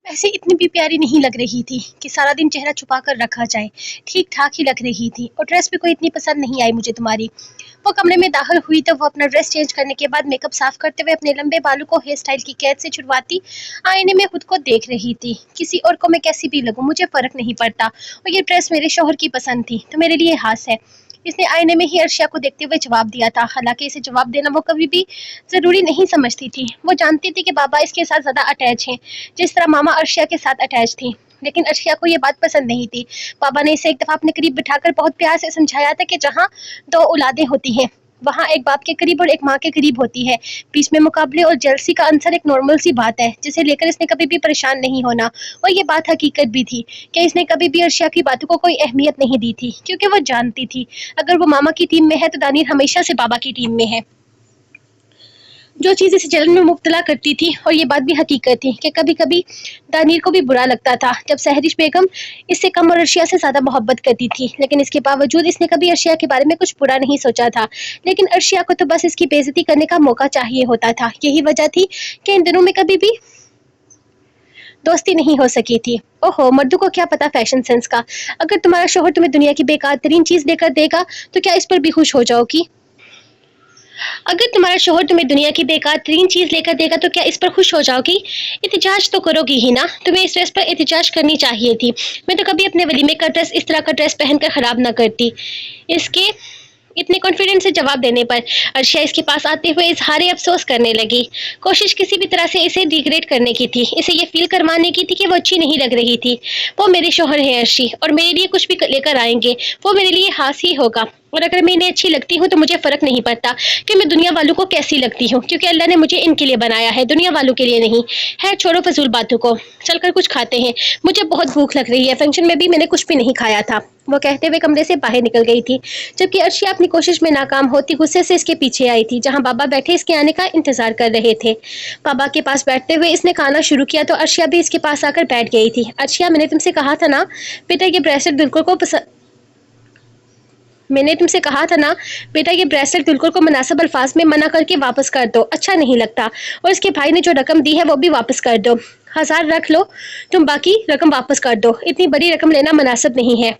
ऐसे इतनी भी प्यारी नहीं लग रही थी कि सारा दिन चेहरा छुपा कर रखा जाए। ठीक ठाक ही लग रही थी और ड्रेस भी कोई इतनी पसंद नहीं आई मुझे तुम्हारी। वो कमरे में दाखिल हुई तो वो अपना ड्रेस चेंज करने के बाद मेकअप साफ करते हुए अपने लंबे बालों को हेयर स्टाइल की कैद से छुड़वाती आईने में खुद को देख रही थी। किसी और को मैं कैसी भी लगूं मुझे फर्क नहीं पड़ता, और ये ड्रेस मेरे शौहर की पसंद थी तो मेरे लिए हास है। इसने आईने में ही अर्शिया को देखते हुए जवाब दिया था। हालांकि इसे जवाब देना वो कभी भी जरूरी नहीं समझती थी। वो जानती थी कि बाबा इसके साथ ज्यादा अटैच हैं, जिस तरह मामा अर्शिया के साथ अटैच थी। लेकिन अर्शिया को ये बात पसंद नहीं थी। बाबा ने इसे एक दफा अपने करीब बिठाकर बहुत प्यार से समझाया था कि जहाँ दो औलादें होती हैं वहाँ एक बाप के करीब और एक माँ के करीब होती है। बीच में मुकाबले और जेलसी का आंसर एक नॉर्मल सी बात है जिसे लेकर इसने कभी भी परेशान नहीं होना। और ये बात हकीकत भी थी कि इसने कभी भी अर्शिया की बातों को कोई अहमियत नहीं दी थी, क्योंकि वो जानती थी अगर वो मामा की टीम में है तो दानिर हमेशा से बाबा की टीम में है। जो चीज़ इसे जलन में मुब्तला करती थी, और ये बात भी हकीकत थी कि कभी कभी दानिर को भी बुरा लगता था जब सहरिश बेगम इससे कम और अर्शिया से ज़्यादा मोहब्बत करती थी। लेकिन इसके बावजूद इसने कभी अर्शिया के बारे में कुछ बुरा नहीं सोचा था। लेकिन अर्शिया को तो बस इसकी बेइज्जती करने का मौका चाहिए होता था। यही वजह थी कि इन दिनों में कभी भी दोस्ती नहीं हो सकी थी। ओहो, मर्दों को क्या पता फैशन सेंस का। अगर तुम्हारा शोहर तुम्हें दुनिया की बेकार तरीन चीज लेकर देगा तो क्या इस पर भी खुश हो जाओगी? अगर तुम्हारा शोहर तुम्हें दुनिया की बेकार तरीन चीज लेकर देगा तो क्या इस पर खुश हो जाओगी? एहतिजाज तो करोगी ही ना। तुम्हें इस ड्रेस पर एहतिजाज करनी चाहिए थी। मैं तो कभी अपने वलीमे का ड्रेस इस तरह का ड्रेस पहनकर खराब ना करती। इसके इतने कॉन्फिडेंस से जवाब देने पर अर्शिया इसके पास आते हुए इजहार अफसोस करने लगी। कोशिश किसी भी तरह से इसे डिग्रेड करने की थी, इसे ये फील करवाने की थी कि वो अच्छी नहीं लग रही थी। वो मेरे शोहर है अर्शी, और मेरे लिए कुछ भी लेकर आएंगे वो मेरे लिए हास ही होगा। और अगर मैं इन्हें अच्छी लगती हूँ तो मुझे फर्क नहीं पड़ता कि मैं दुनिया वालों को कैसी लगती हूँ, क्योंकि अल्लाह ने मुझे इनके लिए बनाया है, दुनिया वालों के लिए नहीं है। छोड़ो फजूल बातों को, चलकर कुछ खाते हैं, मुझे बहुत भूख लग रही है। फंक्शन में भी मैंने कुछ भी नहीं खाया था। वो कहते हुए कमरे से बाहर निकल गई थी, जबकि अर्शिया अपनी कोशिश में नाकाम होती गुस्से से इसके पीछे आई थी, जहाँ बाबा बैठे इसके आने का इंतजार कर रहे थे। बाबा के पास बैठते हुए इसने खाना शुरू किया तो अर्शिया भी इसके पास आकर बैठ गई थी। अर्शिया, मैंने तुमसे कहा था ना बेटा ये ब्रेसलेट दुल्कुर को मैंने तुमसे कहा था ना बेटा ये ब्रेसलेट दुल्कुर को मुनासिब अल्फाज में मना करके वापस कर दो, अच्छा नहीं लगता। और इसके भाई ने जो रकम दी है वो भी वापस कर दो। 1000 रख लो तुम, बाकी रकम वापस कर दो। इतनी बड़ी रकम लेना मुनासिब नहीं है।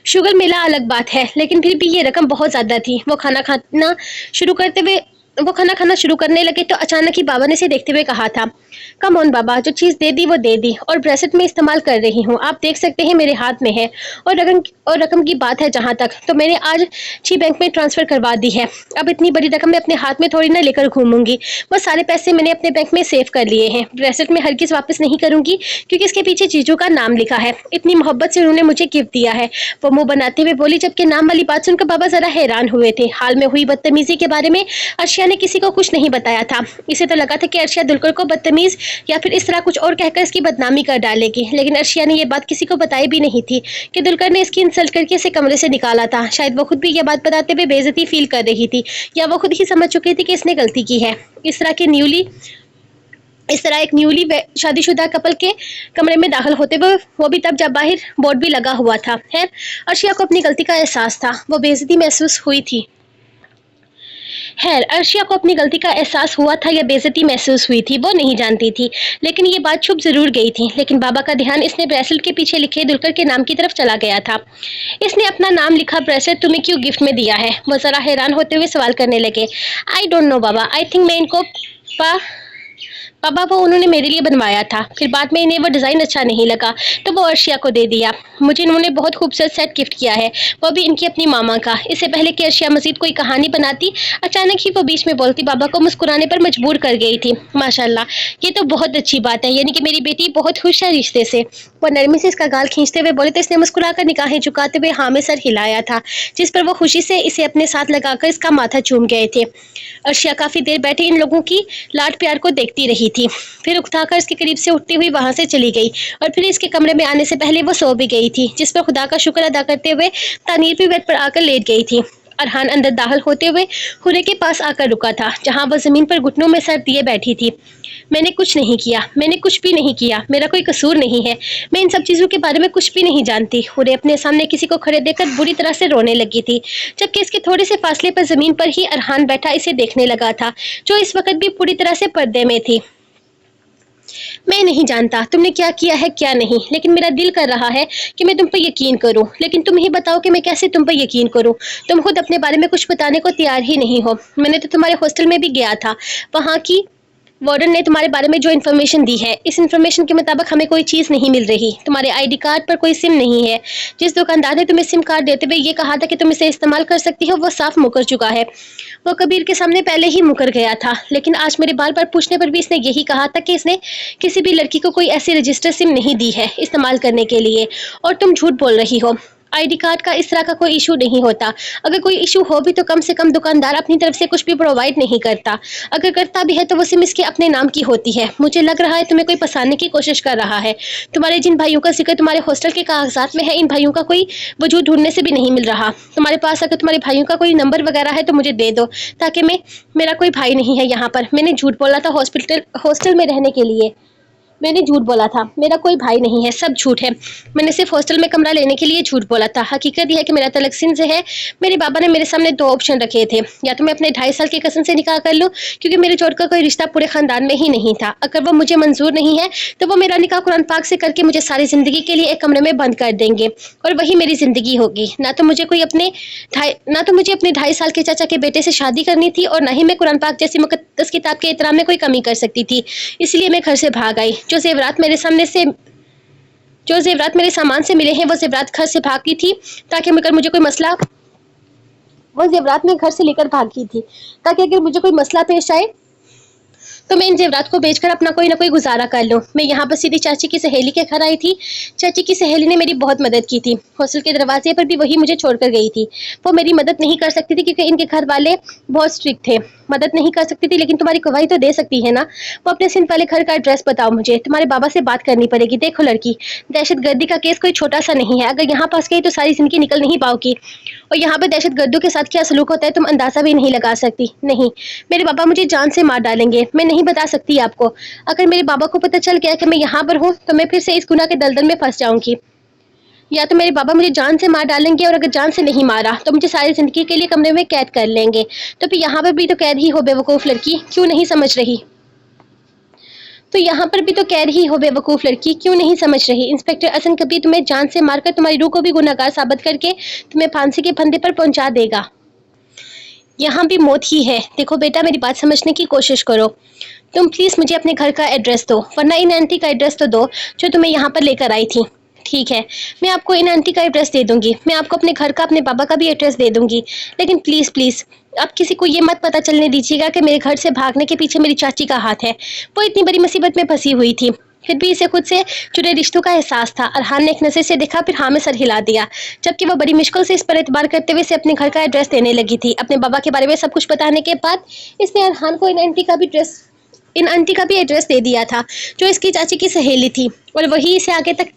शुगर मिला अलग बात है, लेकिन फिर भी ये रकम बहुत ज्यादा थी। वो खाना खाना शुरू करने लगे तो अचानक ही बाबा ने इसे देखते हुए कहा था, कम ऑन बाबा, जो चीज़ दे दी वो दे दी, और ब्रेसलेट में इस्तेमाल कर रही हूँ, आप देख सकते हैं मेरे हाथ में है। और रकम की बात है जहाँ तक, तो मैंने आज ही बैंक में ट्रांसफ़र करवा दी है। अब इतनी बड़ी रकम मैं अपने हाथ में थोड़ी ना लेकर घूमूंगी। वो सारे पैसे मैंने अपने बैंक में सेव कर लिए हैं। ब्रेसलेट में हरगिज़ वापस नहीं करूँगी, क्योंकि इसके पीछे चीज़ों का नाम लिखा है। इतनी मोहब्बत से उन्होंने मुझे गिफ्ट दिया है। वो मुंह बनाते हुए बोली, जबकि नाम वाली बात सुनकर बाबा जरा हैरान हुए थे। हाल में हुई बदतमीजी के बारे में अर्शिया ने किसी को कुछ नहीं बताया था। इसे तो लगा था कि अर्शिया दुल्कुर को बदतमीज या फिर इस तरह कुछ और कहकर इसकी बदनामी कर डालेगी, लेकिन अर्शिया ने यह बात किसी को बताई भी नहीं थी कि दुल्कर ने इसकी इंसल्ट करके इसे कमरे से निकाला था। शायद वो खुद भी यह बात बताते हुए बेइज्जती फील कर रही थी, या वो खुद ही समझ चुकी थी कि इसने गलती की है। इस तरह एक न्यूली शादीशुदा कपल के कमरे में दाखिल होते हुए, वो भी तब जब बाहर बोर्ड भी लगा हुआ था। खैर, अर्शिया को अपनी गलती का एहसास था, वो बेइज्जती महसूस हुई थी। अर्शिया को अपनी गलती का एहसास हुआ था या बेइज्जती महसूस हुई थी वो नहीं जानती थी, लेकिन ये बात छुप जरूर गई थी। लेकिन बाबा का ध्यान इसने ब्रेसलेट के पीछे लिखे दुल्कर के नाम की तरफ चला गया था। इसने अपना नाम लिखा ब्रेसलेट तुम्हें क्यों गिफ्ट में दिया है? वो जरा हैरान होते हुए सवाल करने लगे। I don't know Baba, I think मैं इनको पापा वो उन्होंने मेरे लिए बनवाया था, फिर बाद में इन्हें वो डिज़ाइन अच्छा नहीं लगा तो वो अर्शिया को दे दिया। मुझे इन्होंने बहुत खूबसूरत सेट गिफ्ट किया है, वो भी इनकी अपनी मामा का। इससे पहले कि अर्शिया मजीद कोई कहानी बनाती, अचानक ही वो बीच में बोलती बाबा को मुस्कुराने पर मजबूर कर गई थी। माशाल्लाह, ये तो बहुत अच्छी बात है, यानी कि मेरी बेटी बहुत खुश है रिश्ते से। वो नरमी से इसका गाल खींचते हुए बोले तो इसने मुस्कुराकर निगाहें झुकाते हुए हाँ में सर हिलाया था, जिस पर वो खुशी से इसे अपने साथ लगाकर इसका माथा चूम गए थे। अर्शिया काफ़ी देर बैठे इन लोगों की लाड प्यार को देखती रही थी, फिर उठाकर इसके करीब से उठती हुई वहां से चली गई, और फिर इसके कमरे में आने से पहले वो सो भी गई थी, जिस पर खुदा का शुक्र अदा करते हुए तानीर भी बेड पर आकर लेट गई थी। अरहान अंदर दाखिल होते हुए हुरे के पास आकर रुका था, जहां वो जमीन पर घुटनों में सर दिए बैठी थी। मैंने कुछ नहीं किया, मैंने कुछ भी नहीं किया, मेरा कोई कसूर नहीं है, मैं इन सब चीज़ों के बारे में कुछ भी नहीं जानती। हुरे अपने सामने किसी को खड़े देखकर बुरी तरह से रोने लगी थी, जबकि इसके थोड़े से फासले पर जमीन पर ही अरहान बैठा इसे देखने लगा था, जो इस वक्त भी पूरी तरह से पर्दे में थी। मैं नहीं जानता तुमने क्या किया है क्या नहीं, लेकिन मेरा दिल कर रहा है कि मैं तुम पर यकीन करूं, लेकिन तुम ही बताओ कि मैं कैसे तुम पर यकीन करूं। तुम खुद अपने बारे में कुछ बताने को तैयार ही नहीं हो। मैंने तो तुम्हारे हॉस्टल में भी गया था, वहाँ की वार्डन ने तुम्हारे बारे में जो इन्फॉर्मेशन दी है, इस इन्फॉर्मेशन के मुताबिक हमें कोई चीज़ नहीं मिल रही। तुम्हारे आईडी कार्ड पर कोई सिम नहीं है। जिस दुकानदार ने तुम्हें सिम कार्ड देते हुए ये कहा था कि तुम इसे इस्तेमाल कर सकती हो, वो साफ मुकर चुका है। वो कबीर के सामने पहले ही मुकर गया था, लेकिन आज मेरे बार बार पूछने पर भी इसने यही कहा था कि इसने किसी भी लड़की को कोई ऐसी रजिस्टर सिम नहीं दी है इस्तेमाल करने के लिए। और तुम झूठ बोल रही हो। आईडी कार्ड का इस तरह का कोई इशू नहीं होता। अगर कोई इशू हो भी तो कम से कम दुकानदार अपनी तरफ से कुछ भी प्रोवाइड नहीं करता। अगर करता भी है तो वो सिम इसके अपने नाम की होती है। मुझे लग रहा है तुम्हें कोई फंसाने की कोशिश कर रहा है। तुम्हारे जिन भाइयों का जिक्र तुम्हारे हॉस्टल के कागजात में है, इन भाइयों का कोई वजूद ढूंढने से भी नहीं मिल रहा। तुम्हारे पास अगर तुम्हारे भाइयों का कोई नंबर वगैरह है तो मुझे दे दो, ताकि मेरा कोई भाई नहीं है यहाँ पर। मैंने झूठ बोला था हॉस्टल में रहने के लिए। मैंने झूठ बोला था, मेरा कोई भाई नहीं है, सब झूठ है। मैंने सिर्फ हॉस्टल में कमरा लेने के लिए झूठ बोला था। हकीकत यह है कि मेरा तलक सिंध से है। मेरे बाबा ने मेरे सामने दो ऑप्शन रखे थे, या तो मैं अपने 2.5 साल के कज़न से निकाह कर लूं, क्योंकि मेरे चोट का कोई रिश्ता पूरे खानदान में ही नहीं था। अगर वो मुझे मंजूर नहीं है तो वो मेरा निकाह कुरान पाक से करके मुझे सारी जिंदगी के लिए एक कमरे में बंद कर देंगे, और वही मेरी जिंदगी होगी। ना तो मुझे अपने 2.5 साल के चाचा के बेटे से शादी करनी थी, और ना ही मैं कुरान पाक जैसी मुकद्दस किताब के एहतराम में कोई कमी कर सकती थी। इसलिए मैं घर से भाग आई। जो जेवरात मेरे सामान से मिले हैं, वो जेवरात घर से भागी थी, ताकि अगर मुझे कोई मसला वो जेवरात मैं घर से लेकर भागी थी, ताकि अगर मुझे कोई मसला पेश आए तो मैं इन जेवरात को बेचकर अपना कोई ना कोई गुजारा कर लूँ। मैं यहाँ पर सीधी चाची की सहेली के घर आई थी। चाची की सहेली ने मेरी बहुत मदद की थी। हॉस्टल के दरवाजे पर भी वही मुझे छोड़कर गई थी। वो मेरी मदद नहीं कर सकती थी, क्योंकि इनके घर वाले बहुत स्ट्रिक्ट थे। मदद नहीं कर सकती थी, लेकिन तुम्हारी गवाही तो दे सकती है ना। वो अपने सिंध वाले घर का एड्रेस बताओ मुझे, तुम्हारे बाबा से बात करनी पड़ेगी। देखो लड़की, दहशतगर्दी का केस कोई छोटा सा नहीं है। अगर यहाँ फंस गई तो सारी जिंदगी निकल नहीं पाओगी, और यहाँ पर दहशतगर्दों के साथ क्या सलूक होता है तुम अंदाजा भी नहीं लगा सकती। नहीं, मेरे बाबा मुझे जान से मार डालेंगे। मैं नहीं बता सकती आपको। अगर मेरे बाबा को पता चल गया कि मैं यहाँ पर हूँ तो मैं फिर से इस गुनाह के दलदल में फंस जाऊंगी। या तो मेरे बाबा मुझे जान से मार डालेंगे, और अगर जान से नहीं मारा तो मुझे सारी जिंदगी के लिए कमरे में कैद कर लेंगे। तो फिर यहाँ पर भी तो कैद ही हो बेवकूफ़ लड़की, क्यों नहीं समझ रही? तो यहाँ पर भी तो कैद ही हो बेवकूफ़ लड़की, क्यों नहीं समझ रही? इंस्पेक्टर असन कभी तुम्हें जान से मारकर तुम्हारी रूह को भी गुनाहगार साबित करके तुम्हें फांसी के फंदे पर पहुंचा देगा। यहाँ भी मौत ही है। देखो बेटा, मेरी बात समझने की कोशिश करो। तुम प्लीज़ मुझे अपने घर का एड्रेस दो, वरना इन आंटी का एड्रेस तो दो जो तुम्हें यहाँ पर लेकर आई थी। ठीक है, मैं आपको इन आंटी का एड्रेस दे दूंगी। मैं आपको अपने घर का, अपने बाबा का भी एड्रेस दे दूंगी। लेकिन प्लीज़ प्लीज़ आप किसी को ये मत पता चलने दीजिएगा कि मेरे घर से भागने के पीछे मेरी चाची का हाथ है। वो इतनी बड़ी मुसीबत में फंसी हुई थी, फिर भी इसे खुद से जुड़े रिश्तों का एहसास था। अरहान ने एक नज़र से देखा, फिर हाँ में सर हिला दिया, जबकि वो बड़ी मुश्किल से इस पर एतबार करते हुए इसे अपने घर का एड्रेस देने लगी थी। अपने बाबा के बारे में सब कुछ बताने के बाद इसने अरहान को इन आंटी का भी एड्रेस दे दिया था, जो इसकी चाची की सहेली थी, और वही इसे आगे तक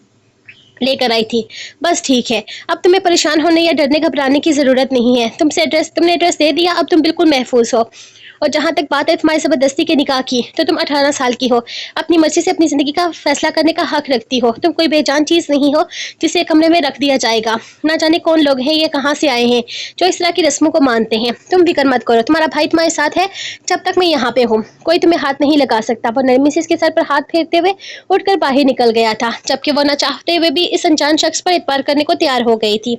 लेकर आई थी। बस ठीक है, अब तुम्हें परेशान होने या डरने घबराने की ज़रूरत नहीं है। तुमने एड्रेस दे दिया, अब तुम बिल्कुल महफूज हो। और जहाँ तक बात है तुम्हारी ज़बरदस्ती के निकाह की, तो तुम 18 साल की हो, अपनी मर्जी से अपनी ज़िंदगी का फैसला करने का हक रखती हो। तुम कोई बेजान चीज़ नहीं हो जिसे कमरे में रख दिया जाएगा। ना जाने कौन लोग हैं, ये कहाँ से आए हैं जो इस तरह की रस्मों को मानते हैं। तुम फिक्र मत करो, तुम्हारा भाई तुम्हारे साथ है। जब तक मैं यहाँ पे हूँ कोई तुम्हें हाथ नहीं लगा सकता। वो नरमी से इसके सर पर हाथ फेरते हुए उठकर बाहर निकल गया था, जबकि वो न चाहते हुए भी इस अनजान शख्स पर इतबार करने को तैयार हो गई थी।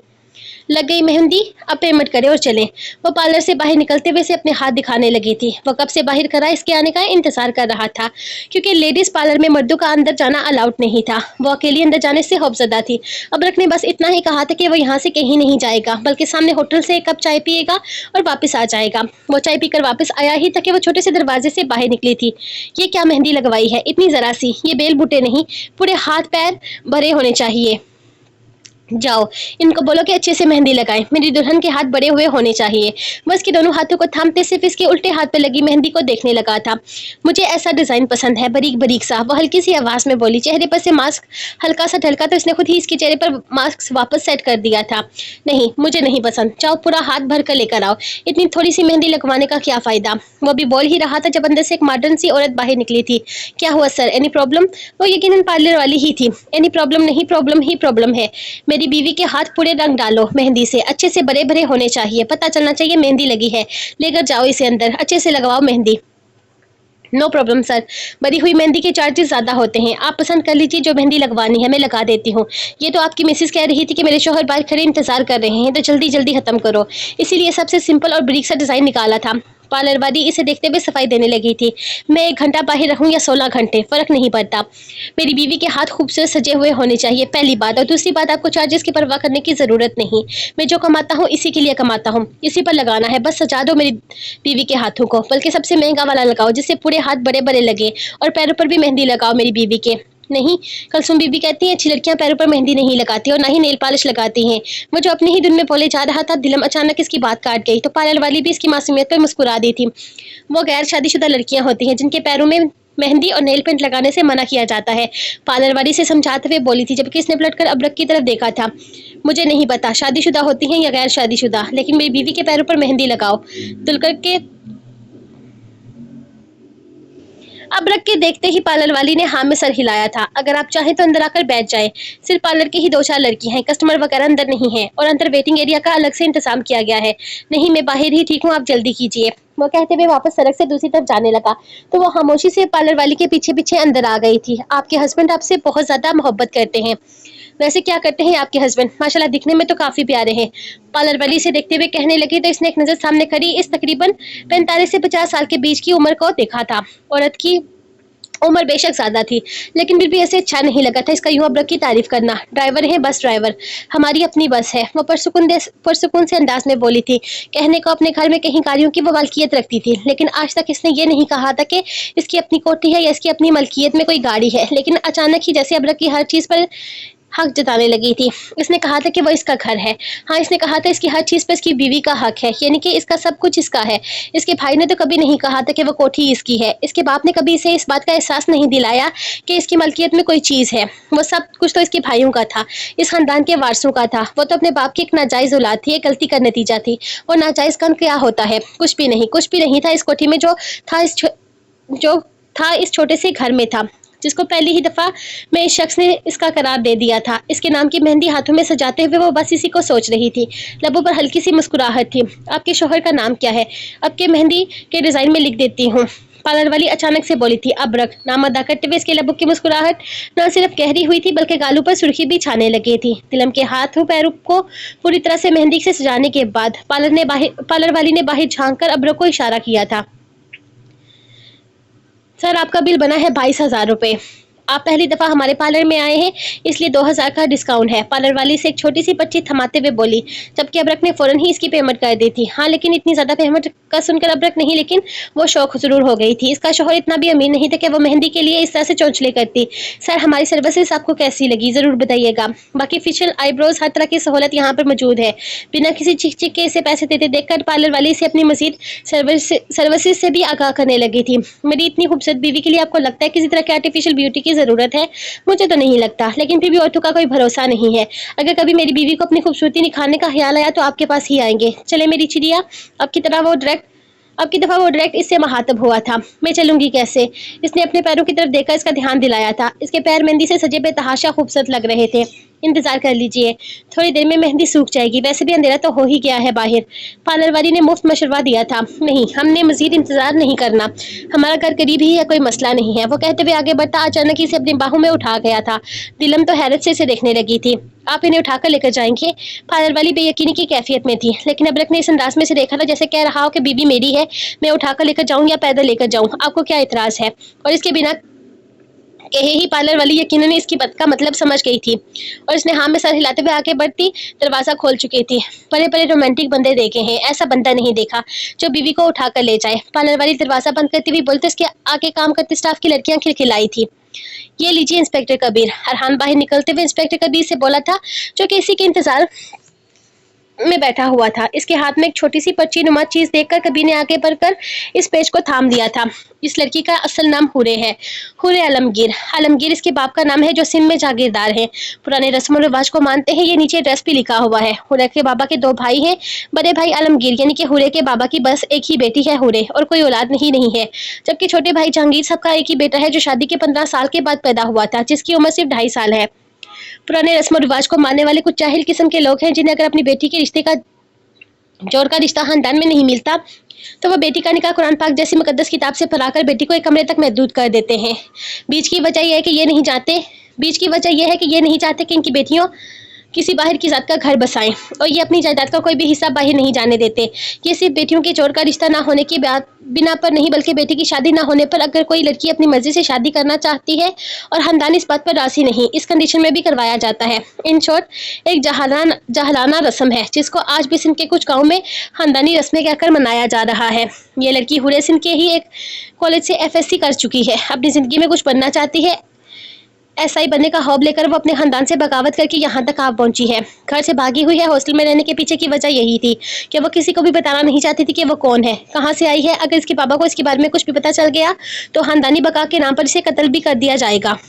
लग गई मेहंदी, अब पेमेंट करे और चले। वो पार्लर से बाहर निकलते हुए से अपने हाथ दिखाने लगी थी। वो कब से बाहर करा इसके आने का इंतजार कर रहा था, क्योंकि लेडीज पार्लर में मर्दों का अंदर जाना अलाउड नहीं था। वो अकेली अंदर जाने से खौफजदा थी। अबरक ने बस इतना ही कहा था कि वो यहाँ से कहीं नहीं जाएगा, बल्कि सामने होटल से एक कप चाय पिएगा और वापस आ जाएगा। वो चाय पीकर वापस आया ही था कि वो छोटे से दरवाजे से बाहर निकली थी। ये क्या मेहंदी लगवाई है, इतनी जरा सी, ये बेल बूटे नहीं, पूरे हाथ पैर भरे होने चाहिए। जाओ इनको बोलो कि अच्छे से मेहंदी लगाएं। मेरी दुल्हन के हाथ बड़े हुए होने चाहिए। मैं उसके दोनों हाथों को थामते सिर्फ इसके उल्टे हाथ पर लगी मेहंदी को देखने लगा था। मुझे ऐसा डिजाइन पसंद है, बारीक बारीक सा। वो हल्की सी आवाज में बोली। चेहरे पर से मास्क हल्का सा ढलका तो इसने खुद ही इसके चेहरे पर मास्क वापस सेट कर दिया था। नहीं, मुझे नहीं पसंद। जाओ पूरा हाथ भर कर लेकर आओ। इतनी थोड़ी सी मेहंदी लगवाने का क्या फायदा। वो भी बोल ही रहा था जब अंदर से एक मॉडर्न सी औरत बाहर निकली थी। क्या हुआ सर, एनी प्रॉब्लम? वो यकीनन पार्लर वाली ही थी। एनी प्रॉब्लम नहीं, प्रॉब्लम ही प्रॉब्लम है। मेरी बीवी के हाथ पूरे रंग डालो मेहंदी से, अच्छे से बड़े भरे होने चाहिए, पता चलना चाहिए मेहंदी लगी है। लेकर जाओ इसे अंदर, अच्छे से लगवाओ मेहंदी। नो प्रॉब्लम सर, बनी हुई मेहंदी के चार्जेस ज़्यादा होते हैं, आप पसंद कर लीजिए जो मेहंदी लगवानी है, मैं लगा देती हूँ। ये तो आपकी मिसेस कह रही थी कि मेरे शौहर बाहर खड़े इंतजार कर रहे हैं, तो जल्दी जल्दी खत्म करो, इसीलिए सबसे सिंपल और ब्रीक सा डिज़ाइन निकाला था। पार्लर वाली इसे देखते हुए सफाई देने लगी थी। मैं 1 घंटा बाहर रहूं या 16 घंटे, फर्क नहीं पड़ता, मेरी बीवी के हाथ खूबसूरत सजे हुए होने चाहिए, पहली बात। और दूसरी बात, आपको चार्जेस की परवाह करने की जरूरत नहीं, मैं जो कमाता हूँ इसी के लिए कमाता हूँ, इसी पर लगाना है, बस सजा दो मेरी बीवी के हाथों को, बल्कि सबसे महंगा वाला लगाओ जिससे पूरे हाथ बड़े बड़े लगे, और पैरों पर भी मेहंदी लगाओ मेरी बीवी के। नहीं, कलसुम बीबी कहती हैं अच्छी लड़कियां पैरों पर मेहंदी नहीं लगाती और ना ही नेल पॉलिश लगाती हैं। वो जो अपनी ही धुन में बोले जा रहा था, दिलम अचानक इसकी बात काट गई, तो पार्लर वाली भी इसकी मासूमियत पर मुस्कुरा दी थी। वो गैर शादीशुदा लड़कियां होती हैं जिनके पैरों में मेहंदी और नेल पेंट लगाने से मना किया जाता है, पार्लर वाली से समझाते हुए बोली थी, जबकि इसने पलटकर अबरक की तरफ देखा था। मुझे नहीं पता शादीशुदा होती हैं या गैर शादीशुदा, लेकिन मेरी बीवी के पैरों पर मेहंदी लगाओ। तुलकर के अब रख के देखते ही पार्लर वाली ने हाँ में सर हिलाया था। अगर आप चाहें तो अंदर आकर बैठ जाएं, सिर्फ पार्लर की ही 2-4 लड़की हैं, कस्टमर वगैरह अंदर नहीं है, और अंदर वेटिंग एरिया का अलग से इंतजाम किया गया है। नहीं, मैं बाहर ही ठीक हूँ, आप जल्दी कीजिए। वो कहते हुए वापस सड़क से दूसरी तरफ जाने लगा, तो वो खामोशी से पार्लर वाली के पीछे पीछे अंदर आ गई थी। आपके हस्बैंड आपसे बहुत ज्यादा मोहब्बत करते हैं। वैसे क्या करते हैं आपके हस्बैंड? माशाल्लाह दिखने में तो काफी प्यारे हैं, पार्लर वाली से देखते हुए कहने लगी, तो इसने एक नजर सामने खड़ी इस तकरीबन 45 से 50 साल के बीच की उम्र को देखा था। औरत की उम्र बेशक ज्यादा थी, लेकिन फिर भी ऐसे अच्छा नहीं लगा था इसका यूं अब्रक की तारीफ करना। ड्राइवर है, बस ड्राइवर, हमारी अपनी बस है, वो पुरसुकून से अंदाज में बोली थी। कहने को अपने घर में कहीं कार्यों की वो मालकियत रखती थी, लेकिन आज तक इसने ये नहीं कहा था कि इसकी अपनी कोठी है या इसकी अपनी मलकियत में कोई गाड़ी है। लेकिन अचानक ही जैसे अब्रक की हर चीज पर हक जताने लगी थी। इसने कहा था कि वो इसका घर है, हाँ इसने कहा था इसकी हर चीज पर इसकी बीवी का हक है, यानी कि इसका सब कुछ इसका है। इसके भाई ने तो कभी नहीं कहा था कि वो कोठी इसकी है। इसके बाप ने कभी इसे इस बात का एहसास नहीं दिलाया कि इसकी मलकियत में कोई चीज है। वो सब कुछ तो इसके भाइयों का था, इस खानदान के वारसों का था। वो तो अपने बाप की एक नाजायज औलाद थी, एक गलती का नतीजा थी। वो नाजायज कन क्या होता है? कुछ भी नहीं, कुछ भी नहीं था इस कोठी में, जो था इस छोटे से घर में था, जिसको पहली ही दफा में इस शख्स ने इसका करार दे दिया था। इसके नाम की मेहंदी हाथों में सजाते हुए वो बस इसी को सोच रही थी। लबों पर हल्की सी मुस्कुराहट थी। आपके शौहर का नाम क्या है? अब के मेहंदी के डिजाइन में लिख देती हूँ, पार्लर वाली अचानक से बोली थी। अबरक नाम अदा करते हुए इसके लबों की मुस्कुराहट न सिर्फ गहरी हुई थी, बल्कि गालों पर सुर्खी भी छाने लगी थी। तिलम के हाथों पैरों को पूरी तरह से मेहंदी से सजाने के बाद पार्लर वाली ने बाहर झांक कर अबरक को इशारा किया था। सर आपका बिल बना है 22,000 रुपए। आप पहली दफा हमारे पार्लर में आए हैं, इसलिए 2,000 का डिस्काउंट है, पार्लर वाली से एक छोटी सी पर्ची थमाते हुए बोली, जबकि अबरक ने फौरन ही इसकी पेमेंट कर दी थी। हाँ, लेकिन इतनी ज्यादा पेमेंट का सुनकर अबरक नहीं, लेकिन वो शौक जरूर हो गई थी। इसका शौहर इतना भी अमीर नहीं था कि वो मेहंदी के लिए इस तरह से चौंचले करती। सर हमारी सर्विसेज आपको कैसी लगी जरूर बताइएगा। बाकी फेशियल, आईब्रोज, हर तरह की सहूलत यहाँ पर मौजूद है। बिना किसी चिक चिक के इसे पैसे देते देखकर पार्लर वाली से अपनी मजीद सर्विसेज से भी आगाह करने लगी थी। मेरी इतनी खूबसूरत बीवी के लिए आपको लगता है किसी तरह की आर्टिफिशियल ब्यूटी की जरूरत है? मुझे तो नहीं लगता, लेकिन फिर भी औरतों का कोई भरोसा नहीं है। अगर कभी मेरी बीवी को अपनी खूबसूरती निखारने का ख्याल आया तो आपके पास ही आएंगे। चले मेरी चिड़िया, अब की दफा वो डायरेक्ट इससे महातब हुआ था। मैं चलूंगी कैसे? इसने अपने पैरों की तरफ देखकर इसका ध्यान दिलाया था। इसके पैर मेहंदी से सजे बेतहाशा खूबसूरत लग रहे थे। इंतजार कर लीजिए, थोड़ी देर में मेहंदी सूख जाएगी, वैसे भी अंधेरा तो हो ही गया है बाहर। पार्लर वाली ने मुफ्त मशवरा दिया था। नहीं, हमने मजीद इंतजार नहीं करना, हमारा घर करीब ही है, कोई मसला नहीं है। वो कहते हुए आगे बढ़ता अचानक ही से अपनी बाहों में उठा गया था। दिलम तो हैरत से इसे देखने लगी थी। आप इन्हें उठाकर लेकर जाएंगे? पार्लर वाली बेयकीनी की कैफियत में थी, लेकिन अबरक ने इस अंदाज में से देखा था जैसे कह रहा हो कि बीबी मेरी है, मैं उठाकर लेकर जाऊं या पैदल लेकर जाऊं, आपको क्या इतराज है? और इसके बिना कहे ही पार्लर वाली यकीनन इसकी बात का मतलब समझ गई थी, और इसने हाँ में सर हिलाते हुए आगे बढ़ती दरवाजा खोल चुकी थी। बड़े बड़े रोमांटिक बंदे देखे हैं, ऐसा बंदा नहीं देखा जो बीवी को उठाकर ले जाए। पार्लर वाली दरवाजा बंद करती हुई बोलते इसके आगे काम करती स्टाफ की लड़कियां खिलखिलाई थी। ये लीजिए इंस्पेक्टर कबीर। अरहान बाहर निकलते हुए इंस्पेक्टर कबीर से बोला था, जो कि इसी के इंतजार में बैठा हुआ था। इसके हाथ में एक छोटी सी पर्ची नुमा चीज देखकर कबीर ने आगे बढ़कर इस पेज को थाम दिया था। इस लड़की का असल नाम हुरे है, हुरे आलमगीर। आलमगीर इसके बाप का नाम है जो सिंध में जागीरदार है, पुराने रस्म और रिवाज को मानते हैं। ये नीचे एड्रेस भी लिखा हुआ है। हुरे के बाबा के 2 भाई हैं। बड़े भाई आलमगीर यानी कि हुरे के बाबा की बस एक ही बेटी है हुरे, और कोई औलाद नहीं है। जबकि छोटे भाई जहांगीर साहब का एक ही बेटा है जो शादी के 15 साल के बाद पैदा हुआ था, जिसकी उम्र सिर्फ 2.5 साल है। पुराने रस्म और रिवाज को मानने वाले कुछ जाहिल किस्म के लोग हैं जिन्हें अगर अपनी बेटी के रिश्ते का चोर का रिश्ता खानदान में नहीं मिलता तो वो बेटी का निकाह कुरान पाक जैसी मुकद्दस किताब से पढ़ाकर बेटी को एक कमरे तक महदूद कर देते हैं। बीच की वजह यह है कि ये नहीं चाहते बीच की वजह यह है कि ये नहीं चाहते कि इनकी बेटियों किसी बाहर की जात का घर बसाएं और ये अपनी जायदाद का कोई भी हिस्सा बाहर नहीं जाने देते। ये सिर्फ बेटियों के चोर का रिश्ता ना होने की बिना पर नहीं, बल्कि बेटी की शादी ना होने पर अगर कोई लड़की अपनी मर्जी से शादी करना चाहती है और खानदान इस बात पर राजी नहीं, इस कंडीशन में भी करवाया जाता है। इन शॉर्ट एक जहलाना रस्म है जिसको आज भी सिंध के कुछ गाँव में खानदानी रस्में कहकर मनाया जा रहा है। ये लड़की हुरे सिंध के ही एक कॉलेज से FSC कर चुकी है। अपनी जिंदगी में कुछ बनना चाहती है। SI बनने का हौब लेकर वो अपने खानदान से बगावत करके यहाँ तक आ पहुंची है। घर से भागी हुई है। हॉस्टल में रहने के पीछे की वजह यही थी कि वो किसी को भी बताना नहीं चाहती थी कि वो कौन है, कहाँ से आई है। अगर इसके पापा को इसके बारे में कुछ भी पता चल गया तो खानदानी बका के नाम पर इसे कत्ल भी कर दिया जाएगा।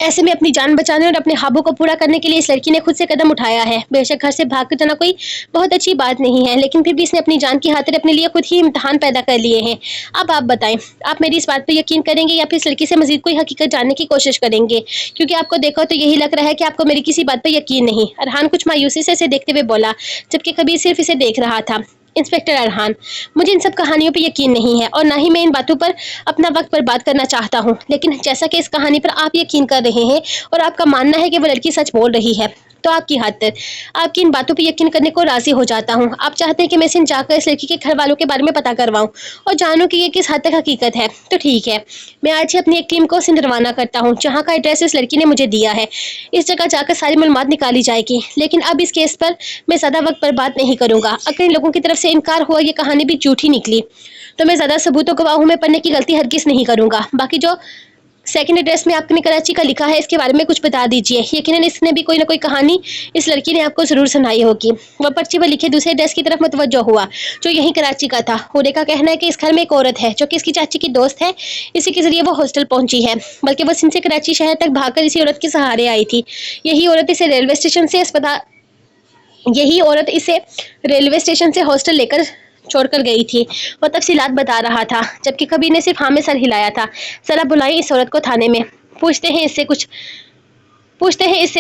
ऐसे में अपनी जान बचाने और अपने ख्वाबों को पूरा करने के लिए इस लड़की ने खुद से कदम उठाया है। बेशक घर से भाग कर जाना कोई बहुत अच्छी बात नहीं है, लेकिन फिर भी इसने अपनी जान की खातिर अपने लिए खुद ही इम्तिहान पैदा कर लिए हैं। अब आप बताएं, आप मेरी इस बात पर यकीन करेंगे या फिर इस लड़की से मजीद कोई हकीकत जानने की कोशिश करेंगे? क्योंकि आपको देखो तो यही लग रहा है कि आपको मेरी किसी बात पर यकीन नहीं। अरहान कुछ मायूसी से इसे देखते हुए बोला, जबकि कबीर सिर्फ इसे देख रहा था। इंस्पेक्टर अरहान, मुझे इन सब कहानियों पर यकीन नहीं है और ना ही मैं इन बातों पर अपना वक्त बर्बाद करना चाहता हूँ, लेकिन जैसा कि इस कहानी पर आप यकीन कर रहे हैं और आपका मानना है कि वो लड़की सच बोल रही है, तो आपकी खातिर आपकी इन बातों पर यकीन करने को राजी हो जाता हूँ। आप चाहते हैं कि मैं सिंध जाकर इस लड़की के घर वालों के बारे में पता करवाऊँ और जानूँ कि ये किस हद तक हकीकत है, तो ठीक है, मैं आज ही अपनी एक टीम को सिंध रवाना करता हूँ जहाँ का एड्रेस इस लड़की ने मुझे दिया है। इस जगह जाकर सारी मालूमात निकाली जाएगी, लेकिन अब इस केस पर मैं ज़्यादा वक्त बर्बाद नहीं करूँगा। अगर इन लोगों की तरफ से इनकार हुआ, ये कहानी भी झूठी निकली, तो मैं ज़्यादा सबूतों गवाहों में पढ़ने की गलती हरगिज़ नहीं करूँगा। बाकी जो सेकंड एड्रेस में आपने कराची का लिखा है, इसके बारे में कुछ बता दीजिए। यकीनन इसने भी कोई ना कोई कहानी इस लड़की ने आपको जरूर सुनाई होगी। वह पर्ची पर लिखे दूसरे एड्रेस की तरफ मुतवज्जो हुआ, जो यहीं कराची का था। हुरे का कहना है कि इस घर में एक औरत है जो कि इसकी चाची की दोस्त है। इसी के जरिए वो हॉस्टल पहुंची है, बल्कि वो सिंध से कराची शहर तक भागकर इसी औरत के सहारे आई थी। यही औरत इसे रेलवे स्टेशन से हॉस्टल लेकर छोड़कर गई थी। वो तफसीलात बता रहा था, जबकि कबीर ने सिर्फ हाँ में सर हिलाया था। जरा बुलाई इस औरत को थाने में, पूछते हैं इससे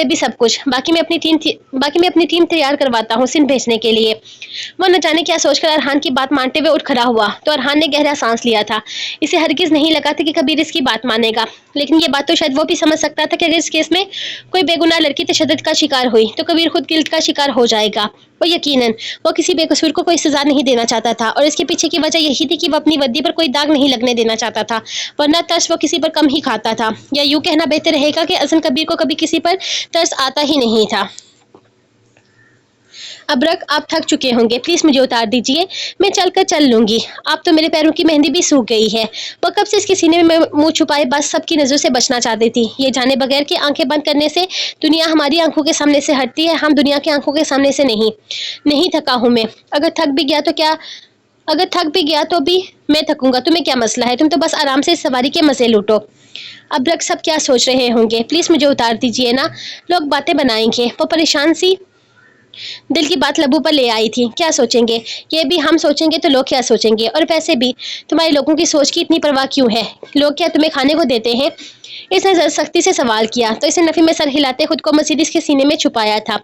भी सब कुछ। बाकी मैं अपनी टीम तैयार करवाता हूँ सिंध भेजने के लिए। वो न जाने क्या सोचकर अरहान की बात मानते हुए उठ खड़ा हुआ तो अरहान ने गहरा सांस लिया था। इसे हरगिज नहीं लगा था कि कबीर इसकी बात मानेगा, लेकिन ये बात तो शायद वो भी समझ सकता था कि अगर इस केस में कोई बेगुनाह लड़की तशद्दुद का शिकार हुई तो कबीर खुद गिल्ट का शिकार हो जाएगा। वो किसी बेकसूर को कोई सजा नहीं देना चाहता था, और इसके पीछे की वजह यही थी कि वो अपनी वर्दी पर कोई दाग नहीं लगने देना चाहता था, वरना तरस वो किसी पर कम ही खाता था। या यूं कहना बेहतर रहेगा कि अज़न कबीर को कभी किसी पर तरस आता ही नहीं था। अबरक, आप थक चुके होंगे, प्लीज मुझे उतार दीजिए, मैं चल लूंगी। आप तो मेरे पैरों की मेहंदी भी सूख गई है। वो कब से इसके सीने में मुंह छुपाए बस सबकी नजरों से बचना चाहती थी, ये जाने बगैर कि आंखें बंद करने से दुनिया हमारी आंखों के सामने से हटती है, हम दुनिया की आंखों के सामने से नहीं थका हूं मैं। अगर थक भी गया तो भी मैं थकूंगा, तुम्हें क्या मसला है? तुम तो बस आराम से सवारी के मजे लूटो। अबरक, सब क्या सोच रहे होंगे, प्लीज मुझे उतार दीजिए ना, लोग बातें बनाएंगे। वो परेशान सी दिल की बात लबों पर ले आई थी। क्या सोचेंगे? ये भी हम सोचेंगे तो लोग क्या सोचेंगे? और वैसे भी तुम्हारे लोगों की सोच की इतनी परवाह क्यों है? लोग क्या तुम्हें खाने को देते हैं? इसने जरा सख्ती से सवाल किया तो इसने नफी में सर हिलाते खुद को मजीद इसके सीने में छुपाया था।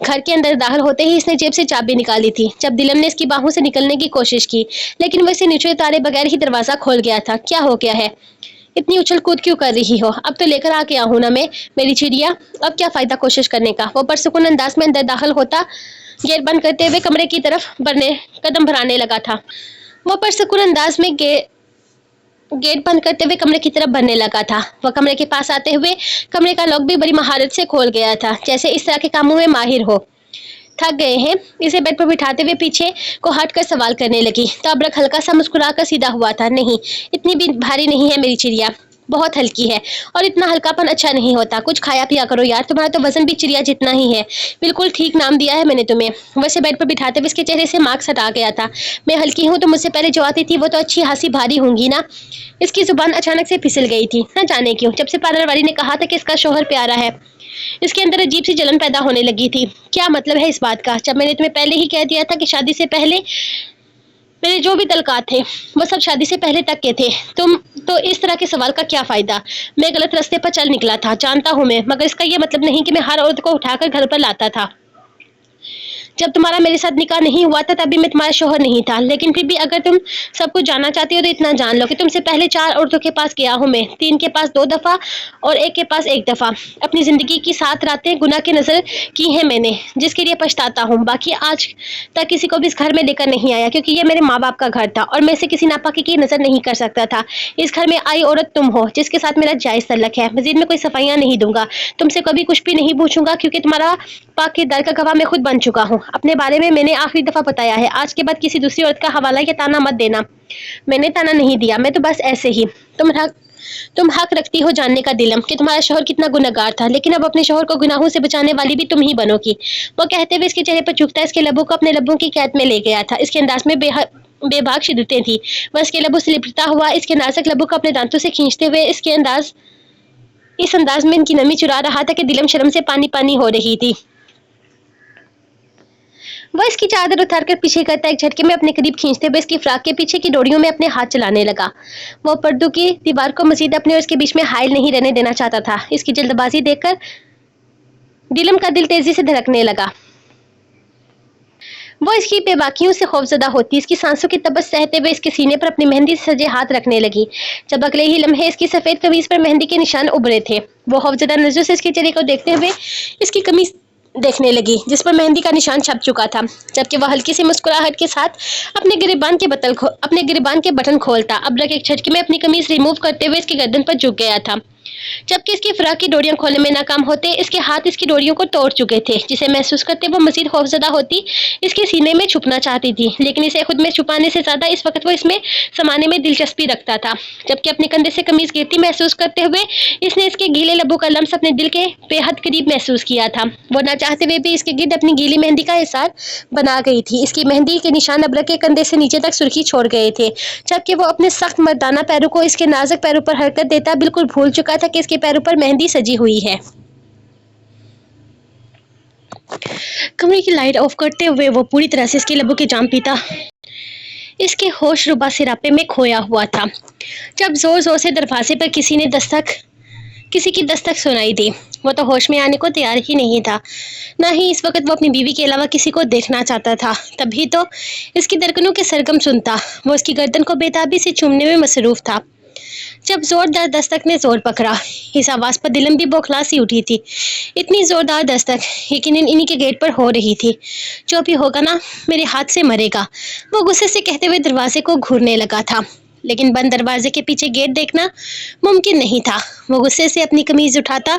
घर के अंदर दाखिल होते ही इसने जेब से चाबी निकाली थी। जब दिलम ने इसकी बाहों से निकलने की कोशिश की, लेकिन वो इसे नीचे उतारे बगैर ही दरवाजा खोल गया था। क्या हो गया है? इतनी उछल कूद क्यों कर रही हो? अब तो लेकर आ गया हूं ना मैं, मेरी चिड़िया, अब क्या फायदा कोशिश करने का? वो परसुकून अंदाज में अंदर दाखिल होता गेट बंद करते हुए कमरे की तरफ कदम भराने लगा था। वो परसुकून अंदाज में गेट बंद करते हुए कमरे की तरफ बढ़ने लगा था। वह कमरे के पास आते हुए कमरे का लॉक भी बड़ी महारत से खोल गया था, जैसे इस तरह के कामों में माहिर हो। थक गए हैं? इसे बेड पर बिठाते हुए पीछे को हटकर सवाल करने लगी तो अबरक हल्का सा मुस्कुराकर सीधा हुआ था। नहीं, इतनी भी भारी नहीं है मेरी चिड़िया, बहुत हल्की है, और इतना हल्कापन अच्छा नहीं होता। कुछ खाया पिया करो यार, तुम्हारा तो वजन भी चिड़िया जितना ही है। बिल्कुल ठीक नाम दिया है मैंने तुम्हें। वैसे बेड पर बिठाते हुए इसके चेहरे से मार्क्स हटा गया था। मैं हल्की हूँ तो मुझसे पहले जो आती थी वो तो अच्छी खासी भारी होंगी ना। इसकी जुबान अचानक से फिसल गई थी, न जाने क्यों। जब से पार्लर वाली ने कहा था कि इसका शोहर प्यारा है, इसके अंदर अजीब सी जलन पैदा होने लगी थी। क्या मतलब है इस बात का, जब मैंने तुम्हें पहले ही कह दिया था कि शादी से पहले मेरे जो भी तलकात थे वो सब शादी से पहले तक के थे। तुम तो इस तरह के सवाल का क्या फायदा? मैं गलत रास्ते पर चल निकला था, जानता हूँ मैं, मगर इसका ये मतलब नहीं कि मैं हर औरत को उठाकर घर पर लाता था। जब तुम्हारा मेरे साथ निकाह नहीं हुआ था तभी मैं तुम्हारा शोहर नहीं था, लेकिन फिर भी अगर तुम सब कुछ जानना चाहती हो तो इतना जान लो कि तुमसे पहले 4 औरतों के पास गया हूँ मैं, 3 के पास 2 दफ़ा और 1 के पास 1 दफ़ा। अपनी ज़िंदगी की 7 रातें गुनाह की नज़र की हैं मैंने, जिसके लिए पछताता हूँ। बाकी आज तक किसी को भी इस घर में लेकर नहीं आया, क्योंकि ये मेरे माँ बाप का घर था और मैं इसे किसी नापाकी की नज़र नहीं कर सकता था। इस घर में आई औरत तुम हो, जिसके साथ मेरा जायज़ तल्लक है। मज़ीद में कोई सफाइयाँ नहीं दूंगा, तुमसे कभी कुछ भी नहीं पूछूंगा, क्योंकि तुम्हारा पाक के दर का गवाह मैं खुद बन चुका हूँ। अपने बारे में मैंने आखिरी दफ़ा बताया है, आज के बाद किसी दूसरी औरत का हवाला या ताना मत देना। मैंने ताना नहीं दिया, मैं तो बस ऐसे ही। तुम हक रखती हो जानने का दिलम कि तुम्हारा शोहर कितना गुनहगार था, लेकिन अब अपने शोहर को गुनाहों से बचाने वाली भी तुम ही बनोगी। वो कहते हुए इसके चेहरे पर झुकता इसके लबों को अपने लबों की कैद में ले गया था। इसके अंदाज में बेबाक शिद्दतें थी। वह इसके लबों से लिपटता हुआ इसके नाजुक लबों को अपने दांतों से खींचते हुए इस अंदाज में इनकी नमी चुरा रहा था कि दिलम शर्म से पानी पानी हो रही थी। वह इसकी चादर उतारकर पीछे करता एक झटके में अपने करीब खींचते हुए इसकी फ्राक के पीछे की डोरियों में अपने हाथ चलाने लगा। वो पर्दों की दीवार को मजीद अपने और इसके बीच में हाइल नहीं रहने देना चाहता था। इसकी जल्दबाजी देखकर दिलम का दिल तेजी से धड़कने लगा। वो इसकी बेबाकियों से खौफजदा होती, इसकी सांसों की तबस सहते हुए इसके सीने पर अपनी मेहंदी से सजे हाथ रखने लगी। जब अगले ही लम्हे इसकी सफेद कमीज पर मेहंदी के निशान उभरे थे। वो खौफजदा नजरों से इसके चेहरे को देखते हुए इसकी कमीज देखने लगी, जिस पर मेहंदी का निशान छप चुका था, जबकि वह हल्की सी मुस्कुराहट के साथ अपने गिरेबान के बटन खोलता। अब्रक एक झटके में अपनी कमीज रिमूव करते हुए इसकी गर्दन पर झुक गया था। जबकि इसकी फ्राक की डोरियां खोलने में नाकाम होते इसके हाथ इसकी डोरियों को तोड़ चुके थे, जिसे महसूस करते वो मजीद खौफजदा होती इसके सीने में छुपना चाहती थी, लेकिन इसे खुद में छुपाने से ज्यादा इस वक्त वो इसमें समाने में दिलचस्पी रखता था। जबकि अपने कंधे से कमीज गिरती महसूस करते हुए इसने इसके गीले लबों का लम्स अपने दिल के बेहद करीब महसूस किया था। वो ना चाहते हुए भी इसके गिर्द अपनी गीली मेहंदी का एहसार बना गई थी। इसकी मेहंदी के निशान अब्रक के कंधे से नीचे तक सुर्खी छोड़ गए थे, जबकि वो अपने सख्त मर्दाना पैरों को इसके नाजुक पैरों पर हरकत देता बिल्कुल भूल चुका था कि इसके पैरों पर मेहंदी सजी हुई है। कमरे की लाइट ऑफ करते हुए वो पूरी तरह से इसके लबों के जाम पीता इसके होश रुबा सिरापे में खोया हुआ था, जब जोर जोर से दरवाजे पर किसी की दस्तक सुनाई दी। वो तो होश में आने को तैयार ही नहीं था, ना ही इस वक्त वो अपनी बीवी के अलावा किसी को देखना चाहता था। तभी तो इसकी धड़कनों के सरगम सुनता। वो इसकी गर्दन को बेताबी से चूमने में मसरूफ था, जब जोरदार दस्तक ने जोर पकड़ा। इस आवाज़ पर दिलम भी बौखला सी उठी थी। इतनी जोरदार दस्तक यकीनन इन्हीं के गेट पर हो रही थी। जो भी होगा ना, मेरे हाथ से मरेगा, वो गुस्से से कहते हुए दरवाजे को घूरने लगा था, लेकिन बंद दरवाजे के पीछे गेट देखना मुमकिन नहीं था। वो गुस्से से अपनी कमीज उठाता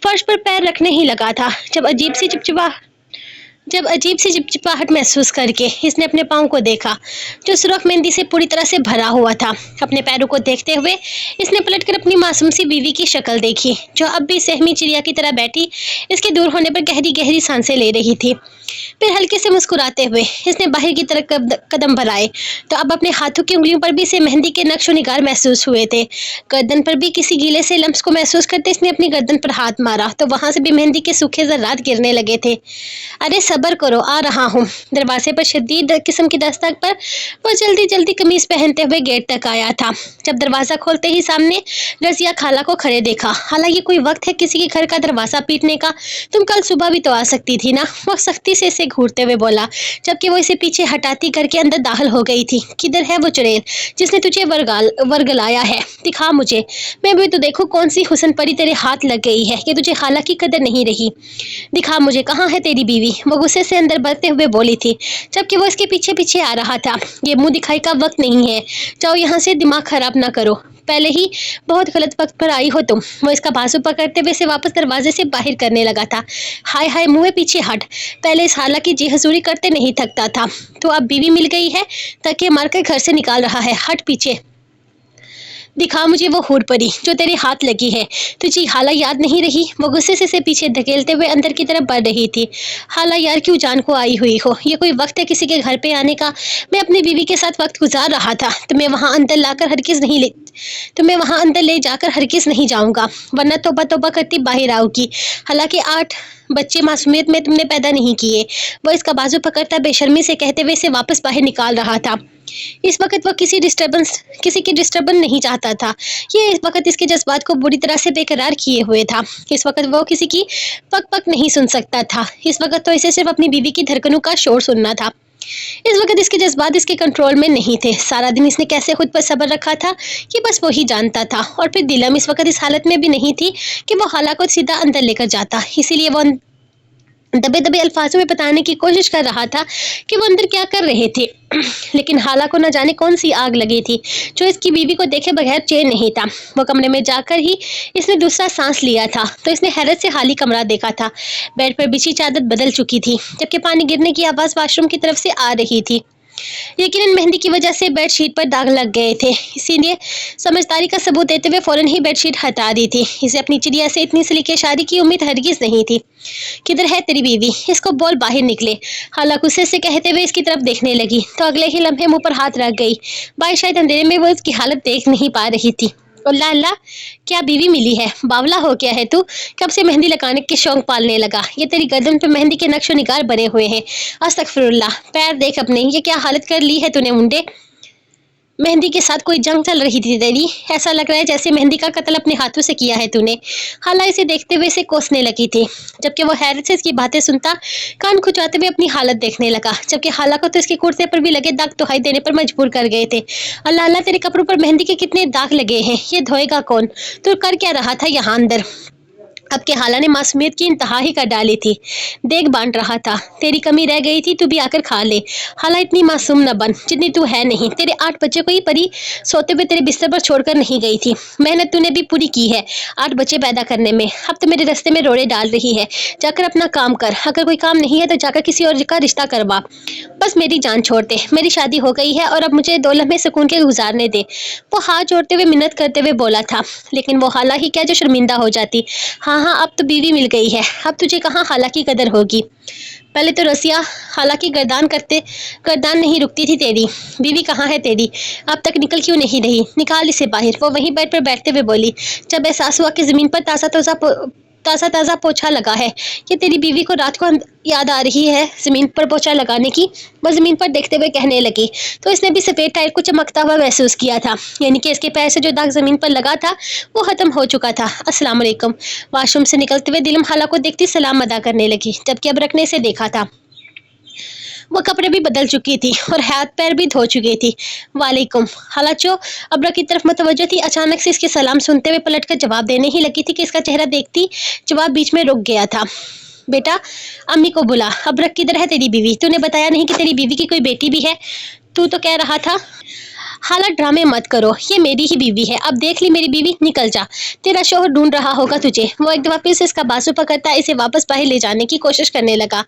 फर्श पर पैर रखने ही लगा था, जब अजीब सी चिपचिपाहट महसूस करके इसने अपने पाँव को देखा, जो सुर्ख मेहंदी से पूरी तरह से भरा हुआ था। अपने पैरों को देखते हुए इसने पलटकर अपनी मासूम सी बीवी की शक्ल देखी, जो अब भी सहमी चिड़िया की तरह बैठी इसके दूर होने पर गहरी गहरी सांसें ले रही थी। फिर हल्के से मुस्कुराते हुए इसने बाहर की तरफ कदम बढ़ाए, तो अब अपने हाथों की उंगलियों पर भी से मेहंदी के नक्शो निगार महसूस हुए थे। गर्दन पर भी किसी गीले से लम्स को महसूस करते इसने अपनी गर्दन पर हाथ मारा, तो वहां से भी मेहंदी के सूखे ज़र्रात गिरने लगे थे। अरे सब्र करो, आ रहा हूँ। दरवाजे पर शदीद किस्म की दस्तक पर वो जल्दी जल्दी कमीज पहनते हुए गेट तक आया था। जब दरवाज़ा खोलते ही सामने रजिया खाला को खड़े देखा। हालांकि कोई वक्त है किसी के घर का दरवाज़ा पीटने का, तुम कल सुबह भी तो आ सकती थी ना, वो सख्ती से इसे घूरते हुए बोला, जबकि वो इसे पीछे हटाती करके अंदर दाखिल हो गई थी। किधर है वो चुड़ैल जिसने तुझे वर्गलाया है? दिखा मुझे, मैं भी तो देखूं कौन सी हुस्न परी तेरे हाथ लग गई है कि तुझे खाला की कदर नहीं रही। दिखा मुझे, कहाँ है तेरी बीवी? वो गुस्से से अंदर बढ़ते हुए बोली थी, जबकि वो इसके पीछे पीछे आ रहा था। ये मुंह दिखाई का वक्त नहीं है, जाओ यहाँ से, दिमाग खराब ना करो, पहले ही बहुत गलत वक्त पर आई हो तुम। वो इसका बाजू पकड़ते हुए से वापस दरवाजे से बाहर करने लगा था। हाय हाय, मुँह पीछे हट, पहले इस हाला की जी हजूरी करते नहीं थकता था, तो अब बीवी मिल गई है, तकिए मारकर घर से निकाल रहा है। हट पीछे, दिखा मुझे वो हूर परी जो तेरे हाथ लगी है। तुझे हाला याद नहीं रही? वो गुस्से से पीछे धकेलते हुए अंदर की तरफ बढ़ रही थी। हाला यार, क्यों जान को आई हुई हो? ये कोई वक्त है किसी के घर पे आने का? मैं अपनी बीवी के साथ वक्त गुजार रहा था। तुम्हें वहाँ अंदर ले जाकर हरगिज़ नहीं जाऊँगा, वरना तौबा तौबा करती बाहर आओगी। हालांकि 8 बच्चे मासूमियत में तुमने पैदा नहीं किए। वो इसका बाजू पकड़ता बेशर्मी से कहते हुए इसे वापस बाहर निकाल रहा था। इस वक्त वो किसी की डिस्टर्बेंस नहीं चाहता था। ये इस वक्त इसके जज्बात को बुरी तरह से बेकरार किए हुए था। इस वक्त वो किसी की पक पक नहीं सुन सकता था। इस वक्त तो इसे सिर्फ अपनी बीवी की धड़कनों का शोर सुनना था। इस वक्त इसके जज्बात इसके कंट्रोल में नहीं थे। सारा दिन इसने कैसे खुद पर सब्र रखा था कि बस वो ही जानता था। और फिर दिलम इस वक्त इस हालत में भी नहीं थी कि वो हाला को सीधा अंदर लेकर जाता। इसीलिए वो दबे दबे अल्फाजों में बताने की कोशिश कर रहा था कि वो अंदर क्या कर रहे थे। लेकिन हाला को न जाने कौन सी आग लगी थी जो इसकी बीवी को देखे बगैर चैन नहीं था। वो कमरे में जाकर ही इसने दूसरा सांस लिया था तो इसने हैरत से खाली कमरा देखा था। बेड पर बिछी चादर बदल चुकी थी, जबकि पानी गिरने की आवाज़ वॉशरूम की तरफ से आ रही थी। यकीनन मेहंदी की वजह से बेडशीट पर दाग लग गए थे, इसीलिए समझदारी का सबूत देते हुए फौरन ही बेडशीट हटा दी थी। इसे अपनी चिड़िया से इतनी सलीके शादी की उम्मीद हरगिज नहीं थी। किधर है तेरी बीवी, इसको बोल बाहर निकले। हाला गुस्से से कहते हुए इसकी तरफ देखने लगी तो अगले ही लम्हे मुंह पर हाथ रख गई। भाई शायद अंधेरे में वो इसकी हालत देख नहीं पा रही थी। अल्लाह अल्लाह, क्या बीवी मिली है, बावला हो गया है तू। कब से मेहंदी लगाने के शौक पालने लगा। ये तेरी गर्दन पे मेहंदी के नक्शो निगार बने हुए हैं। अस्तगफिरुल्लाह, पैर देख अपने, ये क्या हालत कर ली है तूने मुंडे। मेहंदी के साथ कोई जंग चल रही थी तेरी। ऐसा लग रहा है जैसे मेहंदी का कत्ल अपने हाथों से किया है तूने। हाला इसे देखते हुए इसे कोसने लगी थी, जबकि वो हैरत से इसकी बातें सुनता कान खुजाते हुए अपनी हालत देखने लगा। जबकि हाला को तो इसके कुर्ते पर भी लगे दाग दुहाई देने पर मजबूर कर गए थे। अल्लाह अल्लाह, तेरे कपड़ों पर मेहंदी के कितने दाग लगे हैं, ये धोएगा कौन। तू कर क्या रहा था यहाँ अंदर। अब के हाला ने मासूमियत की इंतहा ही कर डाली थी। देख बांट रहा था, तेरी कमी रह गई थी, तू भी आकर खा ले। हाला इतनी मासूम न बन जितनी तू है नहीं। तेरे 8 बच्चे को ही परी सोते हुए तेरे बिस्तर पर छोड़कर नहीं गई थी। मेहनत तूने भी पूरी की है 8 बच्चे पैदा करने में। अब तो मेरे रास्ते में रोड़े डाल रही है। जाकर अपना काम कर, अगर कोई काम नहीं है तो जाकर किसी और का रिश्ता करवा। बस मेरी जान छोड़ दे, मेरी शादी हो गई है और अब मुझे 2 लम्हे सुकून के गुजारने दे। वो हाथ जोड़ते हुए मिन्नत करते हुए बोला था, लेकिन वो हाला ही क्या जो शर्मिंदा हो जाती। हाँ हाँ, अब तो बीवी मिल गई है, अब तुझे कहाँ हाला की कदर होगी। पहले तो रसिया हाला की गर्दान नहीं रुकती थी तेरी। बीवी कहाँ है तेरी, अब तक निकल क्यों नहीं रही। निकाल इसे बाहर। वो वहीं बेड पर बैठते हुए बोली, जब एहसास हुआ कि ज़मीन पर ताज़ा ताज़ा पोछा लगा है। कि तेरी बीवी को रात को याद आ रही है ज़मीन पर पोछा लगाने की। वह ज़मीन पर देखते हुए कहने लगी तो इसने भी सफ़ेद टायर को चमकता हुआ महसूस किया था, यानी कि इसके पैर से जो दाग ज़मीन पर लगा था वो ख़त्म हो चुका था। अस्सलाम वालेकुम। वॉशरूम से निकलते हुए दिलम हाला को देखती सलाम अदा करने लगी, जबकि अबरक ने इसे देखा था। वो कपड़े भी बदल चुकी थी और हाथ पैर भी धो चुकी थी। वालेकुम। हालांकि अबरक की तरफ मुतवज्जो थी, अचानक से इसके सलाम सुनते हुए पलट कर जवाब देने ही लगी थी कि इसका चेहरा देखती जवाब बीच में रुक गया था। बेटा, अम्मी को बुला। अबरक किधर है तेरी बीवी। तूने बताया नहीं कि तेरी बीवी की कोई बेटी भी है। तू तो कह रहा था। हालत ड्रामे मत करो, ये मेरी ही बीवी है। अब देख ली मेरी बीवी, निकल जा। तेरा शोहर ढूंढ रहा होगा तुझे। वो एक दफा फिर से इसका बाजू पकड़ता इसे वापस बाहर ले जाने की कोशिश करने लगा,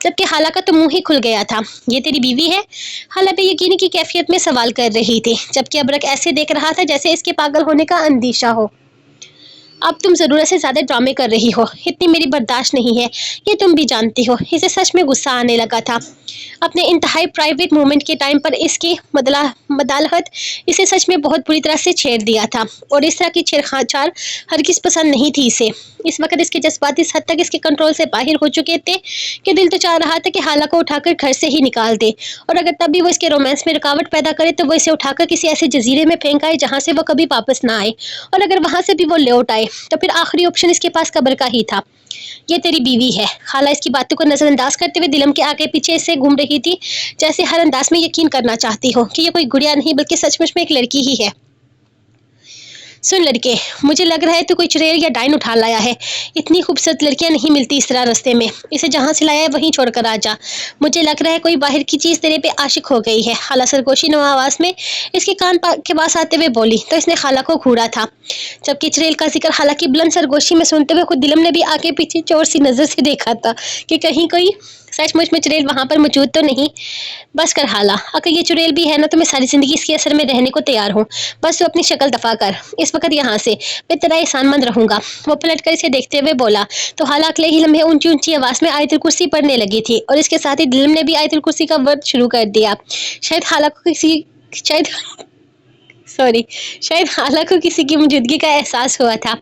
जबकि हाला का तो मुंह ही खुल गया था। ये तेरी बीवी है। हाला बेयकीनी की कैफियत में सवाल कर रही थी, जबकि अबरक ऐसे देख रहा था जैसे इसके पागल होने का अंदेशा हो। अब तुम ज़रूरत से ज़्यादा ड्रामे कर रही हो, इतनी मेरी बर्दाश्त नहीं है, ये तुम भी जानती हो। इसे सच में गुस्सा आने लगा था। अपने इंतहाई प्राइवेट मोमेंट के टाइम पर इसकी मदालहत इसे सच में बहुत बुरी तरह से छेड़ दिया था, और इस तरह की छेड़छाड़ हरगिज़ पसंद नहीं थी इसे। इस वक्त इसके जज्बात इस हद तक इसके कंट्रोल से बाहर हो चुके थे कि दिल तो चाह रहा था कि हाला को उठाकर घर से ही निकाल दे, और अगर तब भी वो इसके रोमांस में रुकावट पैदा करे तो वो इसे उठाकर किसी ऐसे जजीरे में फेंक आए जहाँ से वो कभी वापस ना आए, और अगर वहाँ से भी वो लौट आए तो फिर आखिरी ऑप्शन इसके पास कब्र का ही था। ये तेरी बीवी है। हाला इसकी बातों को नजरअंदाज करते हुए दिलम के आगे पीछे से घूम रही थी, जैसे हर अंदाज में यकीन करना चाहती हो कि ये कोई गुड़िया नहीं बल्कि सचमुच में एक लड़की ही है। सुन लड़के, मुझे लग रहा है तू कोई चुड़ैल या डाइन उठा लाया है। इतनी खूबसूरत लड़कियां नहीं मिलती इस तरह रास्ते में। इसे जहाँ से लाया है वहीं छोड़कर आ जा। मुझे लग रहा है कोई बाहर की चीज़ तेरे पे आशिक हो गई है। हाला सरगोशी नुमा आवाज़ में इसके कान के पास आते हुए बोली तो इसने खाला को घूरा था, जबकि चुड़ैल का जिक्र हाला की बुलंद सरगोशी में सुनते हुए खुद दिलम ने भी आगे पीछे चोर सी नज़र से देखा था कि कहीं कोई सचमुच में चुड़ैल वहाँ पर मौजूद तो नहीं। बस कर हाला, अगर ये चुड़ैल भी है ना तो मैं सारी ज़िंदगी इसके असर में रहने को तैयार हूँ। बस तू अपनी शक्ल दफा कर इस वक्त यहाँ से, मैं तेरा एहसानमंद रहूँगा। वो पलट कर इसे देखते हुए बोला तो हाला अगले ही लम्हे ऊंची ऊंची आवाज़ में आयतुल कुर्सी पढ़ने लगी थी, और इसके साथ ही दिलम ने भी आयतुल कुर्सी का वर्ड शुरू कर दिया। शायद हाला को किसी की मौजूदगी का एहसास हुआ था।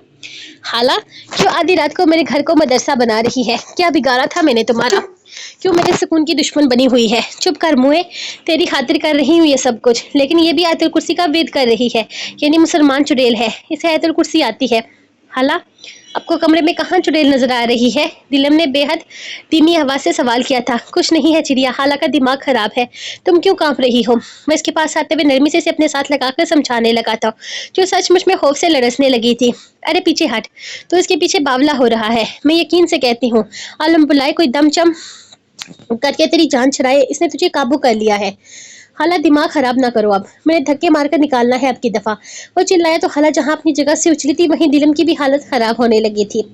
हाला, क्यों आधी रात को मेरे घर को मदरसा बना रही है। क्या बिगाड़ा था मैंने तुम्हारा। क्यों मेरे सुकून की दुश्मन बनी हुई है? चुप कर मुए, तेरी खातिर कर रही हूँ ये सब कुछ, लेकिन ये भी आयतुल कुर्सी का वेद कर रही है, यानी मुसलमान चुड़ैल है, इसे आयतुल कुर्सी आती है। हाला, आपको कमरे में कहाँ चुड़ैल नजर आ रही है? दिलम ने बेहद धीमी आवाज से सवाल किया था। कुछ नहीं है चिड़िया, हाला का दिमाग खराब है, तुम क्यों कांप रही हो? मैं इसके पास आते हुए नरमी से इसे अपने साथ लगाकर समझाने लगा था, जो सचमुच में खौफ से लड़सने लगी थी। अरे पीछे हट, तो इसके पीछे बावला हो रहा है। मैं यकीन से कहती हूँ, आलम बुलाए कोई दमचम करके तेरी जान छुड़ाए, इसने तुझे काबू कर लिया है। हाला दिमाग खराब ना करो, अब मैंने धक्के मारकर निकालना है अब की दफा। वो चिल्लाया तो हाला जहां अपनी जगह से उछली थी वहीं दिलम की भी हालत खराब होने लगी थी।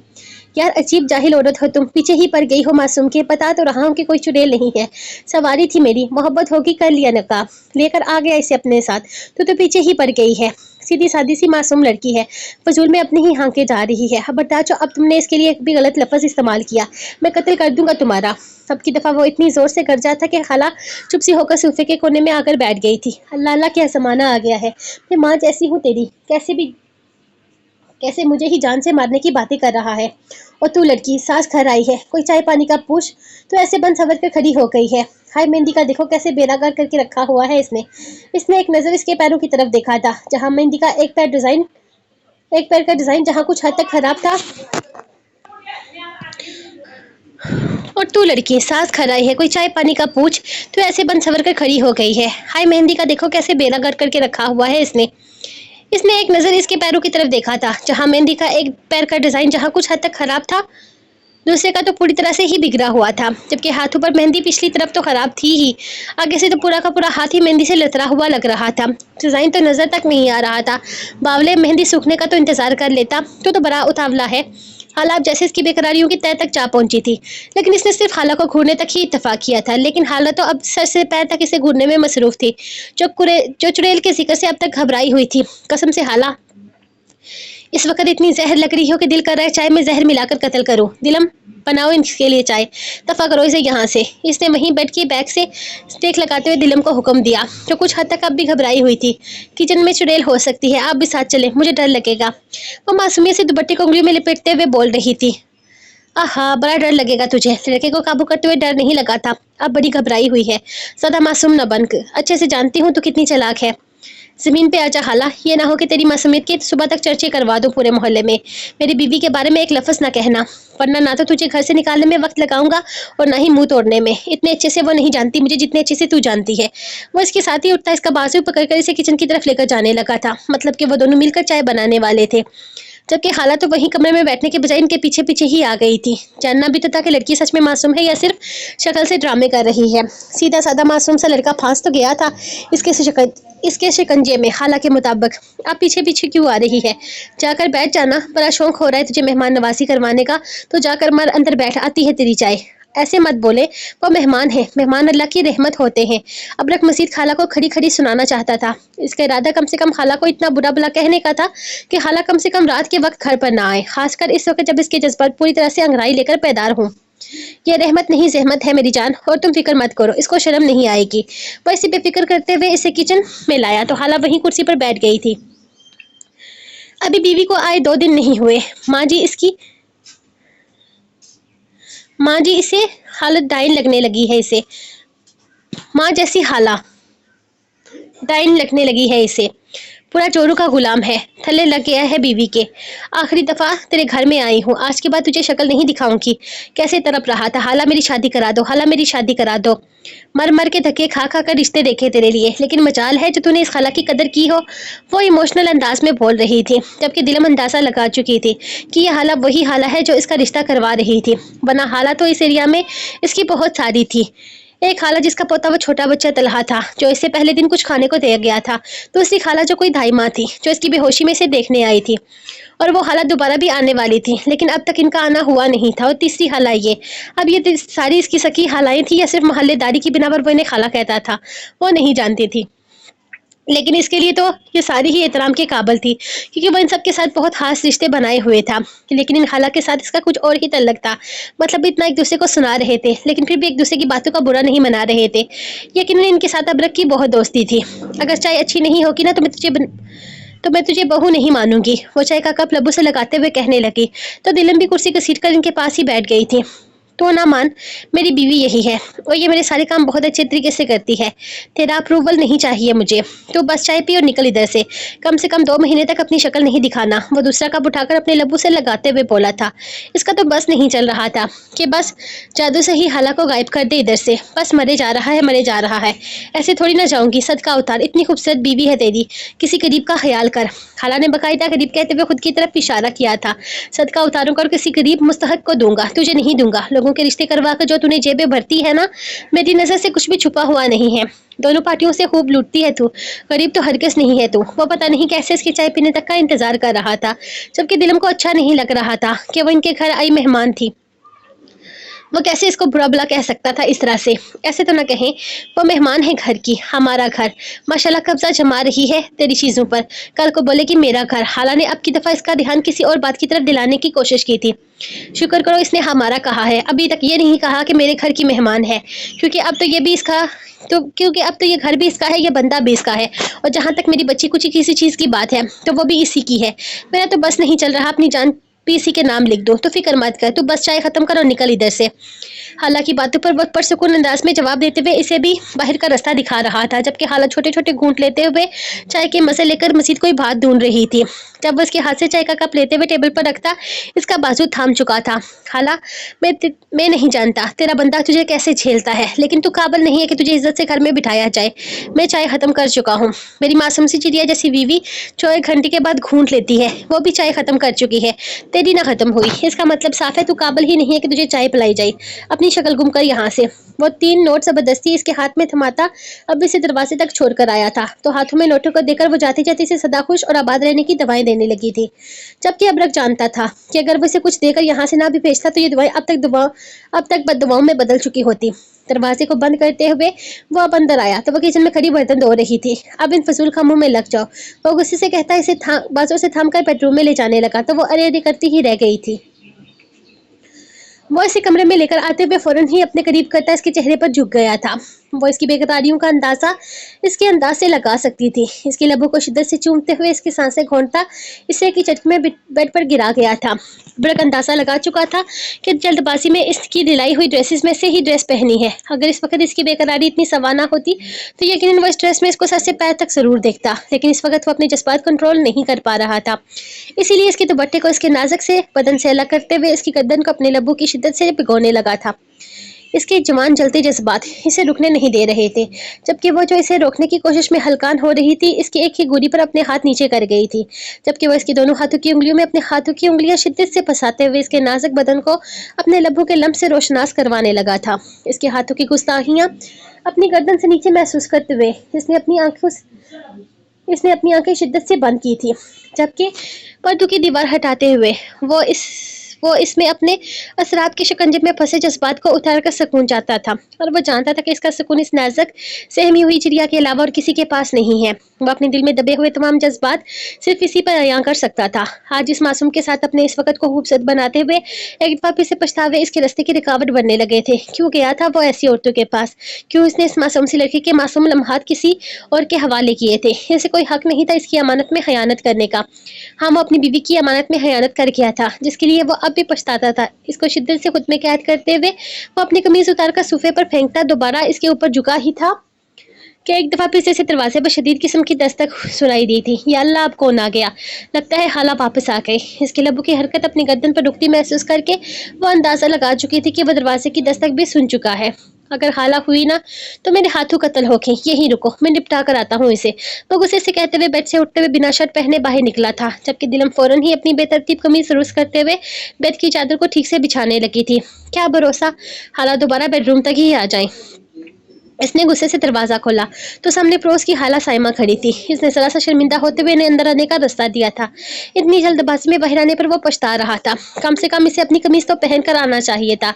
यार अजीब जाहिल औरत हो तुम, पीछे ही पड़ गई हो मासूम के। बता तो रहा हूँ कि कोई चुड़ैल नहीं है, सवारी थी मेरी, मोहब्बत होगी कर लिया नकाब, लेकर आ गया इसे अपने साथ, तो पीछे ही पड़ गई है। सीधी सादी सी मासूम लड़की है, फजूल में अपनी ही हांके जा रही है। खबरदार जो अब तुमने इसके लिए एक भी गलत लफ्ज इस्तेमाल किया, मैं कत्ल कर दूंगा तुम्हारा। सब की दफा वो इतनी जोर से गरजा था कि खाला चुप सी होकर सोफे के कोने में आकर बैठ गई थी। अल्लाह अल्लाह क्या जमाना आ गया है, मैं माँ जैसी हूँ तेरी, कैसे मुझे ही जान से मारने की बातें कर रहा है। और तू लड़की सांस खर आई है, कोई चाय पानी का पूछ, तो ऐसे बन सवर कर खड़ी हो गई है। हाय मेहंदी का देखो कैसे बेरागार करके रखा हुआ है इसने एक नजर इसके पैरों की तरफ देखा था, जहां मेहंदी का एक पैर का डिजाइन जहां कुछ हद तक खराब था। और तू लड़की सांस खराई है, कोई चाय पानी का पूछ, तो ऐसे बन सवर कर खड़ी हो गई है। हाय मेहंदी का देखो कैसे बेरागार करके रखा हुआ है इसने एक नजर इसके पैरों की तरफ देखा था, जहां मेहंदी का एक पैर का डिजाइन जहां कुछ हद तक खराब था, दूसरे का तो पूरी तरह से ही बिगड़ा हुआ था। जबकि हाथों पर मेहंदी पिछली तरफ तो खराब थी ही, आगे से तो पूरा का पूरा हाथ ही मेहंदी से लतरा हुआ लग रहा था। डिजाइन तो नजर तक नहीं आ रहा था। बावले, मेहंदी सूखने का तो इंतजार कर लेता, तो बड़ा उतावला है। हालात जैसे इसकी बेकरारियों की तह तक जा पहुंची थी, लेकिन इसने सिर्फ हाला को घूरने तक ही इत्तेफाक किया था। लेकिन हाला तो अब सर से पैर तक इसे घूरने में मसरूफ थी, जो चुड़ैल के जिक्र से अब तक घबराई हुई थी। कसम से हाला, इस वक्त इतनी जहर लग रही हो कि दिल कर रहा है चाय में जहर मिलाकर कत्ल करूं। दिलम बनाओ इनके लिए चाय, दफा करो इसे यहाँ से। इसने वहीं बेड की बैग से स्टेक लगाते हुए दिलम को हुक्म दिया, जो कुछ हद तक अब भी घबराई हुई थी। किचन में चुड़ैल हो सकती है, आप भी साथ चले, मुझे डर लगेगा। वो मासूमियत से दुपट्टे को उंगलियों में लपेटते हुए बोल रही थी। आहा, बड़ा डर लगेगा तुझे। लड़के को काबू करते हुए डर नहीं लगा था, अब बड़ी घबराई हुई है। ज्यादा मासूम न बन, अच्छे से जानती हूँ तू कितनी चालाक है। जमीन पे आजा हाला, ये ना हो कि तेरी मासूमियत की सुबह तक चर्चे करवा दूं पूरे मोहल्ले में। मेरी बीवी के बारे में एक लफ्ज ना कहना, वरना ना तो तुझे घर से निकालने में वक्त लगाऊंगा और ना ही मुंह तोड़ने में। इतने अच्छे से वो नहीं जानती मुझे जितने अच्छे से तू जानती है। वो इसके साथ ही उठता इसका बाजू पकड़कर इसे किचन की तरफ लेकर जाने लगा था, मतलब कि वो दोनों मिलकर चाय बनाने वाले थे। जबकि हाला तो वहीं कमरे में बैठने के बजाय इनके पीछे पीछे ही आ गई थी। जानना भी तो था कि लड़की सच में मासूम है या सिर्फ शक्ल से ड्रामे कर रही है। सीधा साधा मासूम सा लड़का फांस तो गया था इसके शिकंजे में। हाला के मुताबिक आप पीछे पीछे क्यों आ रही है? जाकर बैठ जाना, बड़ा शौक हो रहा है तुझे मेहमान नवाजी करवाने का, तो जाकर मर अंदर बैठ, आती है तेरी चाय। ऐसे मत बोले, वो मेहमान है, मेहमान अल्लाह की रहमत होते हैं। अबरक मसीद खाला को खड़ी खड़ी सुनाना चाहता था। इसका इरादा कम से कम खाला को इतना बुरा भला कहने का था कि खाला कम से कम रात के वक्त घर पर ना आए, खासकर इस वक्त जब इसके जज्बात पूरी तरह से अंगड़ाई लेकर पैदार हूँ। ये रहमत नहीं जहमत है मेरी जान, और तुम फिक्र मत करो, इसको शर्म नहीं आएगी। वह इसे बेफिक्र करते हुए इसे किचन में लाया तो हाला वहीं कुर्सी पर बैठ गई थी। अभी बीवी को आए 2 दिन नहीं हुए, माँ जी इसे हालत डाइन लगने लगी है इसे। माँ जैसी हाला डाइन लगने लगी है इसे, पूरा चोरों का गुलाम है, थल्ले लग गया है बीवी के। आखिरी दफा तेरे घर में आई हूँ, आज के बाद तुझे शक्ल नहीं दिखाऊंगी। कैसे तड़प रहा था, हाला मेरी शादी करा दो, हाला मेरी शादी करा दो। मर मर के धक्के खा खा कर रिश्ते देखे तेरे लिए, लेकिन मजाल है जो तूने इस खाला की कदर की हो। वो इमोशनल अंदाज में बोल रही थी, जबकि दिलम अंदाजा लगा चुकी थी कि यह हाला वही हाला है जो इसका रिश्ता करवा रही थी। वरना हाला तो इस एरिया में इसकी बहुत सारी थी। एक खाला जिसका पोता वो छोटा बच्चा तलहा था, जो इससे पहले दिन कुछ खाने को दे गया था। दूसरी खाला जो कोई दाई माँ थी, जो इसकी बेहोशी में से देखने आई थी, और वो हालत दोबारा भी आने वाली थी, लेकिन अब तक इनका आना हुआ नहीं था। और तीसरी हाला ये, अब ये सारी इसकी सकी हालाएं थी या सिर्फ मोहल्लेदारी की बिना पर वो इन्हें खाला कहता था, वो नहीं जानती थी। लेकिन इसके लिए तो ये सारी ही एहतराम के काबिल थी, क्योंकि वो इन सब के साथ बहुत खास रिश्ते बनाए हुए था। लेकिन इन खाला के साथ इसका कुछ और ही तल्लक था। मतलब इतना एक दूसरे को सुना रहे थे, लेकिन फिर भी एक दूसरे की बातों का बुरा नहीं मना रहे थे। यकीनन इनके साथ अबरक की बहुत दोस्ती थी। अगर चाय अच्छी नहीं होगी ना तो मैं तुझे बहू नहीं मानूंगी, वो चाय का कप लबू से लगाते हुए कहने लगी। तो दिलम भी कुर्सी घसीट कर इनके पास ही बैठ गई थी। तो ना मान, मेरी बीवी यही है और ये मेरे सारे काम बहुत अच्छे तरीके से करती है। तेरा अप्रूवल नहीं चाहिए मुझे। तो बस चाय पी और निकल इधर से। कम से कम 2 महीने तक अपनी शक्ल नहीं दिखाना। वो दूसरा कप उठाकर अपने लब्बू से लगाते हुए बोला था। इसका तो बस नहीं चल रहा था कि बस जादू से ही हाला को गायब कर दे इधर से। बस मरे जा रहा है, मरे जा रहा है। ऐसे थोड़ी ना जाऊंगी। सदका उतार, इतनी खूबसूरत बीवी है तेरी, किसी गरीब का ख्याल कर। हाला ने बकायदा गरीब कहते हुए खुद की तरफ इशारा किया था। सदका उतारूंगा और किसी गरीब मुस्तहक को दूंगा, तुझे नहीं दूंगा। लोगों के रिश्ते करवा कर जो तूने जेबें भरती है ना, मेरी नजर से कुछ भी छुपा हुआ नहीं है। दोनों पार्टियों से खूब लूटती है तू। गरीब तो हरगिज नहीं है तू। वो पता नहीं कैसे इसकी चाय पीने तक का इंतजार कर रहा था, जबकि दिलम को अच्छा नहीं लग रहा था कि वो इनके घर आई मेहमान थी। वो कैसे इसको बुरा भला कह सकता था इस तरह से। ऐसे तो ना कहें, वो मेहमान है घर की, हमारा घर। माशाल्लाह कब्जा जमा रही है तेरी चीजों पर। कल को बोले कि मेरा घर। हाला ने अब की दफा इसका ध्यान किसी और बात की तरफ दिलाने की कोशिश की थी। शुक्र करो इसने हमारा कहा है, अभी तक ये नहीं कहा कि मेरे घर की मेहमान है। क्योंकि अब तो ये भी इसका क्योंकि अब तो ये घर भी इसका है, ये बंदा भी इसका है। और जहां तक मेरी बच्ची कुछ किसी चीज की बात है तो वो भी इसी की है। मेरा तो बस नहीं चल रहा, अपनी जान पीसी के नाम लिख दो। तो फिक्र मत कर, तू बस चाय खत्म कर और निकल इधर से। हालांकि बातों पर वक्त पर सुकून अंदाज में जवाब देते हुए इसे भी बाहर का रास्ता दिखा रहा था, जबकि हाला छोटे छोटे घूंट लेते हुए चाय के मजे लेकर मजीद कोई बात ढूंढ रही थी। जब वो उसके हाथ से चाय का कप लेते हुए टेबल पर रखता, इसका बाजू थाम चुका था। हाला, मैं नहीं जानता तेरा बंदा तुझे कैसे झेलता है, लेकिन तू काबिल नहीं है कि तुझे इज्जत से घर में बिठाया जाए। मैं चाय खत्म कर चुका हूँ। मेरी मासूम सी चिड़िया जैसी बीवी जो 1 घंटे के बाद घूंट लेती है, वो भी चाय खत्म कर चुकी है। तेरी ना खत्म हुई। इसका मतलब साफ है तू काबिल ही नहीं है कि तुझे चाय पिलाई जाए। अपनी शक्ल गुम कर यहाँ से। वो 3 नोट जबरदस्ती इसके हाथ में थमाता अब इसे दरवाजे तक छोड़कर आया था, तो हाथों में नोटों को देकर वो जाते जाते इसे सदा खुश और आबाद रहने की दवाएं देने लगी थी। जबकि अबरक जानता था कि अगर वो इसे कुछ देकर यहाँ से ना भी भेजता तो ये दवाएं अब तक बददुआओं में बदल चुकी होती। दरवाजे को बंद करते हुए वो अब अंदर आया तो वो किचन में खड़ी बर्तन धो रही थी। अब इन फजूल कामों में लग जाओ, वो गुस्से से कहता इसे बाजू से थाम कर बेडरूम में ले जाने लगा, तो वो अरे अरे करती ही रह गई थी। वो इसे कमरे में लेकर आते हुए फौरन ही अपने करीब करता इसके चेहरे पर झुक गया था। वो इसकी बेकरारियों का अंदाजा इसके अंदाज से लगा सकती थी। इसके लबों को शिद्दत से चूमते हुए इसकी सांसें घोंटता इसे की चटक में बेड पर गिरा गया था। बड़क अंदाजा लगा चुका था कि जल्दबाजी में इसकी दिलाई हुई ड्रेसेस में से ही ड्रेस पहनी है। अगर इस वक्त इसकी बेकरारी इतनी सवाना होती तो यकीनन वो इस ड्रेस में इसको सर से पैर तक जरूर देखता, लेकिन इस वक्त वो अपने जज्बात कंट्रोल नहीं कर पा रहा था। इसीलिए इसके दुपट्टे को इसके नाजुक से बदन से अलग करते हुए इसकी गर्दन को अपने लबों की शिद्दत से भिगोने लगा था। इसके जवान जलते जज्बात इसे रुकने नहीं दे रहे थे, जबकि वो जो इसे रोकने की कोशिश में हलकान हो रही थी, इसकी एक ही गोली पर अपने हाथ नीचे कर गई थी। जबकि वो इसके दोनों हाथों की उंगलियों में अपने हाथों की उंगलियां शिद्दत से फंसाते हुए इसके नाजुक बदन को अपने लबों के लम्ब से रोशनास करवाने लगा था। इसके हाथों की गुस्ताखियां अपनी गर्दन से नीचे महसूस करते हुए इसने अपनी आंखें शिद्दत से बंद की थी, जबकि पर्दों की दीवार हटाते हुए वो इसमें अपने असरात के शिकंजे में फंसे जज्बात को उतार कर सुकून चाहता था। और वो जानता था कि इसका सुकून इस नाजुक सहमी हुई चिड़िया के अलावा और किसी के पास नहीं है। वो अपने दिल में दबे हुए तमाम जज्बात सिर्फ इसी पर अयां कर सकता था। आज इस मासूम के साथ अपने इस वक्त को खूबसूरत बनाते हुए एक दफा फिर से पछतावे इसके रास्ते की रुकावट बनने लगे थे। क्यों गया था वो ऐसी औरतों के पास? क्यों इसने इस मासूम सी लड़की के मासूम लम्हात किसी और के हवाले किए थे? इसे कोई हक नहीं था इसकी अमानत में खयानत करने का। हाँ, वो अपनी बीवी की अमानत में खयानत कर गया था, जिसके लिए वो अब भी पछताता था। इसको शिद्दत से खुद में कैद करते हुए वो अपनी कमीज उतार कर सोफे पर फेंकता दोबारा इसके ऊपर झुका ही था कि एक दफा फिर से दरवाजे पर शदीद किस्म की दस्तक सुनाई दी थी। या अल्लाह, अब कौन आ गया? लगता है हाला वापस आ गई। इसके लबों की हरकत अपनी गर्दन पर रुकती महसूस करके वो अंदाजा लगा चुकी थी कि वो दरवाजे की दस्तक भी सुन चुका है। अगर हाला हुई ना तो मेरे हाथों कत्ल होगी। यहीं रुको, मैं निपटा कर आता हूँ इसे। वो गुस्से से कहते हुए बेड से उठते हुए बिना शर्ट पहने बाहर निकला था, जबकि दिलम फौरन ही अपनी बेतरतीब कमीज रुस करते हुए बेड की चादर को ठीक से बिछाने लगी थी। क्या भरोसा हाला दोबारा बेडरूम तक ही आ जाए। इसने गुस्से से दरवाजा खोला तो सामने पड़ोस की हाला साइमा खड़ी थी। इसने जरा सा शर्मिंदा होते हुए इन्हें अंदर आने का रास्ता दिया था। इतनी जल्दबाजी में बाहर आने पर वो पछता रहा था। कम से कम इसे अपनी कमीज तो पहन कर आना चाहिए था।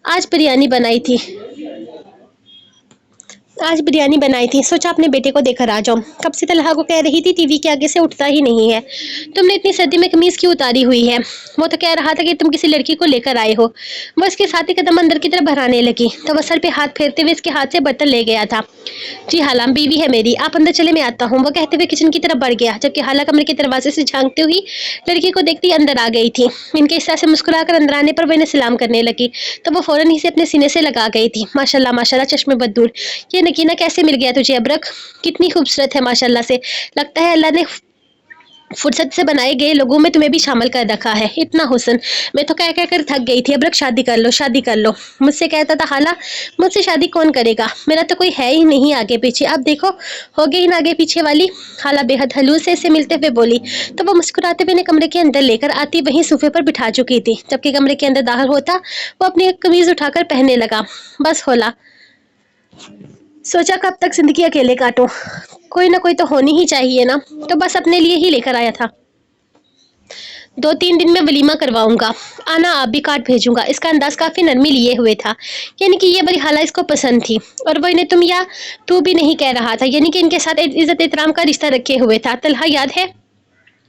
आज बिरयानी बनाई थी। आज बिरयानी बनाई थी, सोचा अपने बेटे को देकर आ जाऊं। कब से तलहा को कह रही थी टीवी के आगे से उठता ही नहीं है। तुमने इतनी सर्दी में कमीज क्यों उतारी हुई है? वो तो कह रहा था कि तुम किसी लड़की को लेकर आए हो। वो इसके साथ ही कदम अंदर की तरफ बढ़ाने लगी तो वह सर पे हाथ फेरते हुए इसके हाथ से बर्तन ले गया था। जी हाला, बीवी है मेरी, आप अंदर चले, मैं आता हूँ, वो कहते हुए किचन की तरफ बढ़ गया, जबकि हाला कमरे के दरवाजे से झांकती हुई लड़की को देखती अंदर आ गई थी। इनके इस तरह से मुस्कुराकर अंदर आने पर वह इन्हें सलाम करने लगी तो वो फौरन ही से अपने सीने से लगा गई थी। माशाल्लाह माशाल्लाह, चश्मे बदूर, ये नगीना कैसे मिल गया तुझे अबरक? कितनी खूबसूरत है माशाल्लाह से, लगता है अल्लाह ने फुर्सत से बनाए गए लोगों में तुम्हें भी शामिल कर रखा है। इतना हुस्न, मैं तो कह कह कर थक गई थी, अबरक शादी कर लो, शादी कर लो। मुझसे कहता था हाला, मुझसे शादी कौन करेगा, मेरा तो कोई है ही नहीं आगे पीछे, अब देखो हो गई ना आगे पीछे वाली। हाला बेहद हलूस से इसे मिलते हुए बोली तो वो मुस्कुराते हुए कमरे के अंदर लेकर आती वहीं सोफे पर बिठा चुकी थी। जबकि कमरे के अंदर दाखिल होता वो अपनी एक कमीज उठाकर पहनने लगा। बस होला, सोचा कब तक जिंदगी अकेले काटो, कोई ना कोई तो होनी ही चाहिए ना, तो बस अपने लिए ही लेकर आया था। 2-3 दिन में वलीमा करवाऊंगा, आना, आप भी कार्ड भेजूंगा। इसका अंदाज काफी नरमी लिए हुए था, यानी कि ये बड़ी हाला इसको पसंद थी और वो इन्हें तुम या तू भी नहीं कह रहा था, यानी कि इनके साथ इज्जत एहतराम का रिश्ता रखे हुए था। तलहा याद है